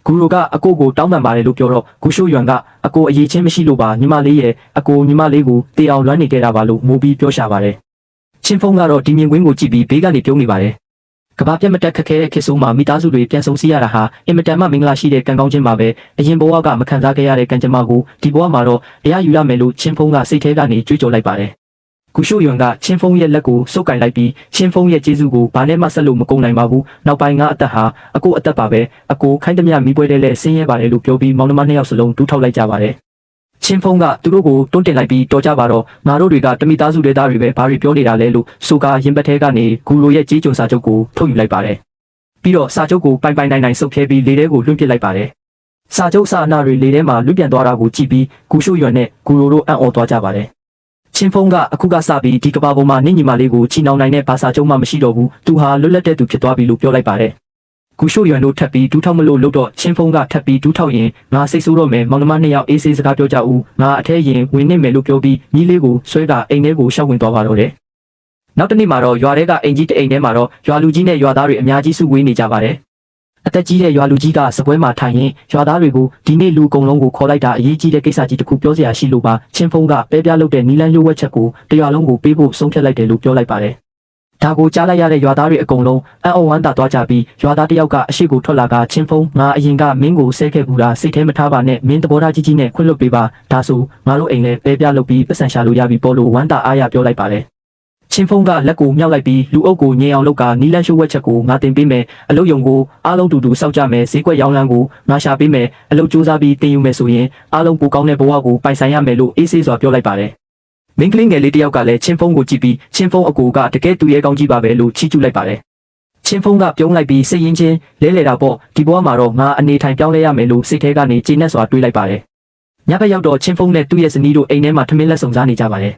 ဂူရိုကအကိုကိုတောင်းပန်ပါတယ်လို့ပြောတော့ဂူရှိုးယွန်ကအကိုအရေးချင်းမရှိလို့ပါညီမလေးရဲ့အကိုညီမလေးကိုတေအောင်လွမ်းနေခဲ့တာပါလို့မိုးပြီးပြောရှာပါတယ်ချင်းဖုံးကတော့ဒီမြင်ကွင်းကိုကြည့်ပြီးဘေးကနေပြုံးနေပါတယ်ကဘာပြတ်မတက်ခက်ခဲတဲ့ခေတ်ဆိုးမှာမိသားစုတွေပြန်ဆုံစည်းရတာဟာအင်မတန်မှမင်္ဂလာရှိတဲ့ကံကောင်းခြင်းပါပဲအရင်ဘဝကမခံစားခဲ့ရတဲ့ကံကြမ္မာကိုဒီဘဝမှာတော့တရားယူရမယ်လို့ချင်းဖုံးကစိတ်ထဲကနေကြွေးကြော်လိုက်ပါတယ် ကူရှိုယွန်ကချင်းဖုံးရဲ့လက်ကိုစုပ်ကင်လိုက်ပြီးချင်းဖုံးရဲ့ကျေးဇူးကိုဘာနဲ့မှဆက်လို့မကုန်နိုင်ပါဘူးနောက်ပိုင်းငါအသက်ဟာအကိုအသက်ပါပဲအကိုခိုင်းသမျှမိပွဲတဲ့လဲဆင်းရဲပါတယ်လို့ပြောပြီးမောင်နှမနှစ်ယောက်စလုံးတူးထောက်လိုက်ကြပါတယ်ချင်းဖုံးကသူတို့ကိုတွန်းတင်လိုက်ပြီးတော်ကြပါတော့ငါတို့တွေကတမိသားစုတွေသားတွေပဲဘာတွေပြောနေတာလဲလို့ဆိုကာရင်ပတ်ထဲကနေဂူလိုရဲ့ကြေးကြုံစာချုပ်ကိုထုတ်ယူလိုက်ပါတယ်ပြီးတော့စာချုပ်ကိုပိုင်နိုင်ဆုပ်ဖြဲပြီးလေထဲကိုလွှင့်ပစ်လိုက်ပါတယ်စာချုပ်စာအနာတွေလေထဲမှာလွတ်ပြန်သွားတာကိုကြည့်ပြီးဂူရှိုယွန်နဲ့ဂူလိုတို့အံ့ဩသွားကြပါတယ်ချင်းဖုံးကအခုကစပြီးဒီကဘာပေါ်မှာနင့်ညီမလေးကိုချီနှောင်နိုင်တဲ့ဘာစာချုပ်မှမရှိတော့ဘူးသူဟာလွတ်လပ်တဲ့သူဖြစ်သွားပြီလို့ပြောလိုက်ပါတယ်ဂူရှိုယွန်တို့ထပ်ပြီးဒူးထောက်မလို့လို့တော့ချင်းဖုံးကထပ်ပြီးဒူးထောက်ရင်ငါစိတ်ဆိုးတော့မယ်မောင်နှမနှစ်ယောက်အေးဆေးစကားပြောကြဦးငါအထဲရင်ဝင်နေမယ်လို့ပြောပြီးညီလေးကိုဆွဲကအိမ်ထဲကိုရှောက်ဝင်သွားပါတော့တယ်နောက်တစ်နေ့မှာတော့ရွာထဲကအိမ်ကြီးတအိမ်ထဲမှာတော့ရွာလူကြီးနဲ့ရွာသားတွေအများကြီးစုဝေးနေကြပါတယ်အသက်ကြီးတဲ့ရွာလူကြီးကစပွဲမှာထိုင်ရင်ရွာသားတွေကိုဒီနေ့လူအကုန်လုံးကိုခေါ်လိုက်တာအရေးကြီးတဲ့ကိစ္စကြီးတစ်ခုပြောစရာရှိလို့ပါချင်းဖုံးကပဲပြလုပ်တဲ့နီလန်းလျှို့ဝှက်ချက်ကိုတရွာလုံးကိုပေးဖို့ဆုံးဖြတ်လိုက်တယ်လို့ပြောလိုက်ပါတယ်ဒါကိုကြားလိုက်ရတဲ့ရွာသားတွေအကုန်လုံးအံ့ဩဝမ်းသာသွားကြပြီးရွာသားတယောက်ကအရှိကိုထွက်လာကချင်းဖုံးငါအရင်ကမင်းကိုဆဲခဲ့ဘူးလားစိတ်ထဲမထားပါနဲ့မင်းသဘောထားကြီးကြီးနဲ့ခွင့်လွှတ်ပေးပါဒါဆိုငါတို့အိမ်လည်းပဲပြလုပ်ပြီးပတ်စံရှာလို့ရပြီပေါ့လို့ဝမ်းသာအားရပြောလိုက်ပါတယ်ချင်းဖုံးကလက်ကိုမြောက်လိုက်ပြီးလူအုပ်ကိုငြိမ်အောင်လုပ်ကနီလန်းရှိုးဝက်ချက်ကိုငါတင်ပေးမယ်အလုပ်ယုံကိုအားလုံးတူတူစောင့်ကြမယ်ဈေးကွက်ရောင်းလမ်းကိုငါရှာပေးမယ်အလုပ်စူးစမ်းပြီးတင်ယူမယ်ဆိုရင်အားလုံးပိုကောင်းတဲ့ဘဝကိုပိုင်ဆိုင်ရမယ်လို့အေးဆေးစွာပြောလိုက်ပါတယ်မင်းကလေးငယ်လေးတယောက်ကလည်းချင်းဖုံးကိုကြည့်ပြီးချင်းဖုံးအကူကတကယ်သူရဲကောင်းကြီးပါပဲလို့ချီးကျူးလိုက်ပါတယ်ချင်းဖုံးကပြုံးလိုက်ပြီးစိတ်ရင်းချင်းလဲတာပေါ့ဒီဘဝမှာတော့ငါအနေထိုင်ပြောင်းလဲရမယ်လို့စိတ်ထဲကနေကျေနပ်စွာတွေးလိုက်ပါတယ်ညဘက်ရောက်တော့ချင်းဖုံးနဲ့သူ့ရဲ့ဇနီးတို့အိမ်ထဲမှာထမင်းလက်ဆောင်စားနေကြပါတယ်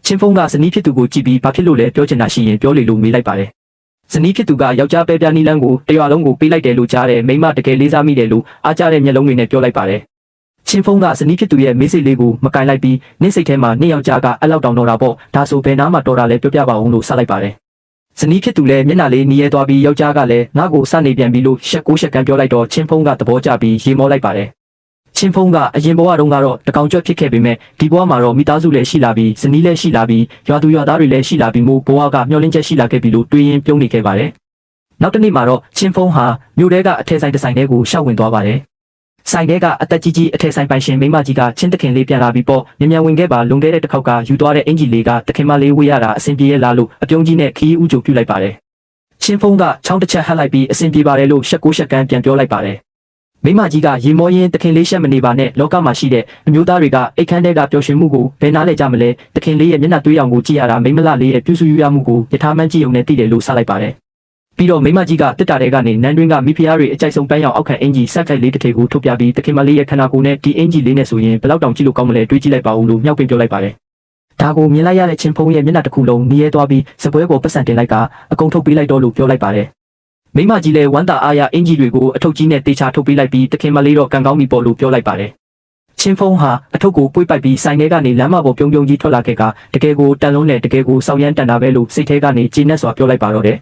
ချင်းဖုံးကဇနီးဖြစ်သူကိုကြည့်ပြီးဘာဖြစ်လို့လဲပြောချင်တာရှိရင်ပြောလေလို့မေးလိုက်ပါတယ်ဇနီးဖြစ်သူကယောက်ျားပဲပြနီးလန်းကိုတရွာလုံးကိုပေးလိုက်တယ်လို့ကြားတယ်မိမတကယ်လေးစားမိတယ်လို့အားကြတဲ့မျက်လုံးတွေနဲ့ပြောလိုက်ပါတယ်ချင်းဖုံးကဇနီးဖြစ်သူရဲ့မေးစိတ်လေးကိုမကင်လိုက်ပြီးနေ့စိတ်ထဲမှာနှစ်ယောက်ကြားကအဲ့လောက်တောင်တော့တာပေါ့ဒါဆိုဘယ်နားမှာတော်တာလဲပြောပြပါဦးလို့စလိုက်ပါတယ်ဇနီးဖြစ်သူလည်းမျက်နှာလေးနီးရဲသွားပြီးယောက်ျားကလည်းငါ့ကိုစနေပြန်ပြီလို့ရှက်ကိုရှက်ကန်ပြောလိုက်တော့ချင်းဖုံးကသဘောကျပြီးရေမောလိုက်ပါတယ်ချင်းဖုံးကအရင်ဘဝတုန်းကတော့တကောင်ကျွတ်ဖြစ်ခဲ့ပေမဲ့ဒီဘဝမှာတော့မိသားစုလည်းရှိလာပြီးဇနီးလည်းရှိလာပြီးရွာသူရွာသားတွေလည်းရှိလာပြီးမို့ဘဝကမျောလင်းချက်ရှိလာခဲ့ပြီလို့တွေးရင်ပြုံးနေခဲ့ပါတယ်နောက်တစ်နေ့မှာတော့ချင်းဖုံးဟာမြို့ထဲကအထက်ဆိုင်တစ်ဆိုင်ထဲကိုရှောက်ဝင်သွားပါတယ်ဆိုင်ထဲကအသက်ကြီးအထက်ဆိုင်ပိုင်ရှင်မိမကြီးကချင်းတခင်လေးပြန်လာပြီးပေါ့မြန်ဝင်ခဲ့ပါလွန်ခဲ့တဲ့တစ်ခေါက်ကယူသွားတဲ့အင်ဂျီလေးကတခင်မလေးဝေးရတာအဆင်ပြေရလားလို့အပြုံးကြီးနဲ့ခီးဦးကြိုပြုလိုက်ပါတယ်ချင်းဖုံးကချောင်းတစ်ချက်ဟပ်လိုက်ပြီးအဆင်ပြေပါတယ်လို့ရှက်ကိုရှက်ကန်ပြန်ပြောလိုက်ပါတယ်မိမကြီးကရေမောရင်တခင်လေးရှက်မနေပါနဲ့လောကမှာရှိတဲ့အမျိုးသားတွေကအိတ်ခမ်းတဲကပျော်ရွှင်မှုကိုဘယ်နားလဲကြမလဲတခင်လေးရဲ့မျက်နှာတွေးအောင်ကိုကြည့်ရတာမိမလေးရဲ့ပြုစုယူရမှုကိုယထာမှန်းကြည့်ုံနဲ့သိတယ်လို့စလိုက်ပါတယ်ပြီးတော့မိမကြီးကတစ်တာတဲကနေနန်းတွင်းကမိဖုရားတွေအကြိုက်ဆုံးပန်းရောင်အောက်ခံအင်ကြီးဆက်ခိုက်လေးတစ်ထည်ကိုထုတ်ပြပြီးတခင်မလေးရဲ့ခန္ဓာကိုယ်နဲ့ဒီအင်ကြီးလေးနဲ့ဆိုရင်ဘယ်လောက်တောင်ကြည့်လို့ကောင်းမလဲတွေးကြည့်လိုက်ပါဦးလို့မြောက်ပင်ပြောလိုက်ပါတယ်ဒါကိုမြင်လိုက်ရတဲ့ချင်းဖုံးရဲ့မျက်နှာတစ်ခုလုံးနီးရဲသွားပြီးစပွဲပေါ်ပတ်စံတင်လိုက်ကအကုန်ထုတ်ပေးလိုက်တော့လို့ပြောလိုက်ပါတယ်မိမကြီးလည်းဝမ်းသာအားရအင်ကြီးတွေကိုအထုပ်ကြီးနဲ့တေချာထုတ်ပေးလိုက်ပြီးတခင်မလေးတော့ကံကောင်းပြီပေါ့လို့ပြောလိုက်ပါတယ်ချင်းဖုံးဟာအထုပ်ကိုပွေးပိုက်ပြီးဆိုင်ထဲကနေလမ်းမပေါ်ပြုံးကြီးထွက်လာခဲ့ကတကယ်ကိုတန်လုံးနဲ့တကယ်ကိုစောက်ရမ်းတန်တာပဲလို့စိတ်ထဲကနေကျေနပ်စွာပြောလိုက်ပါတော့တယ်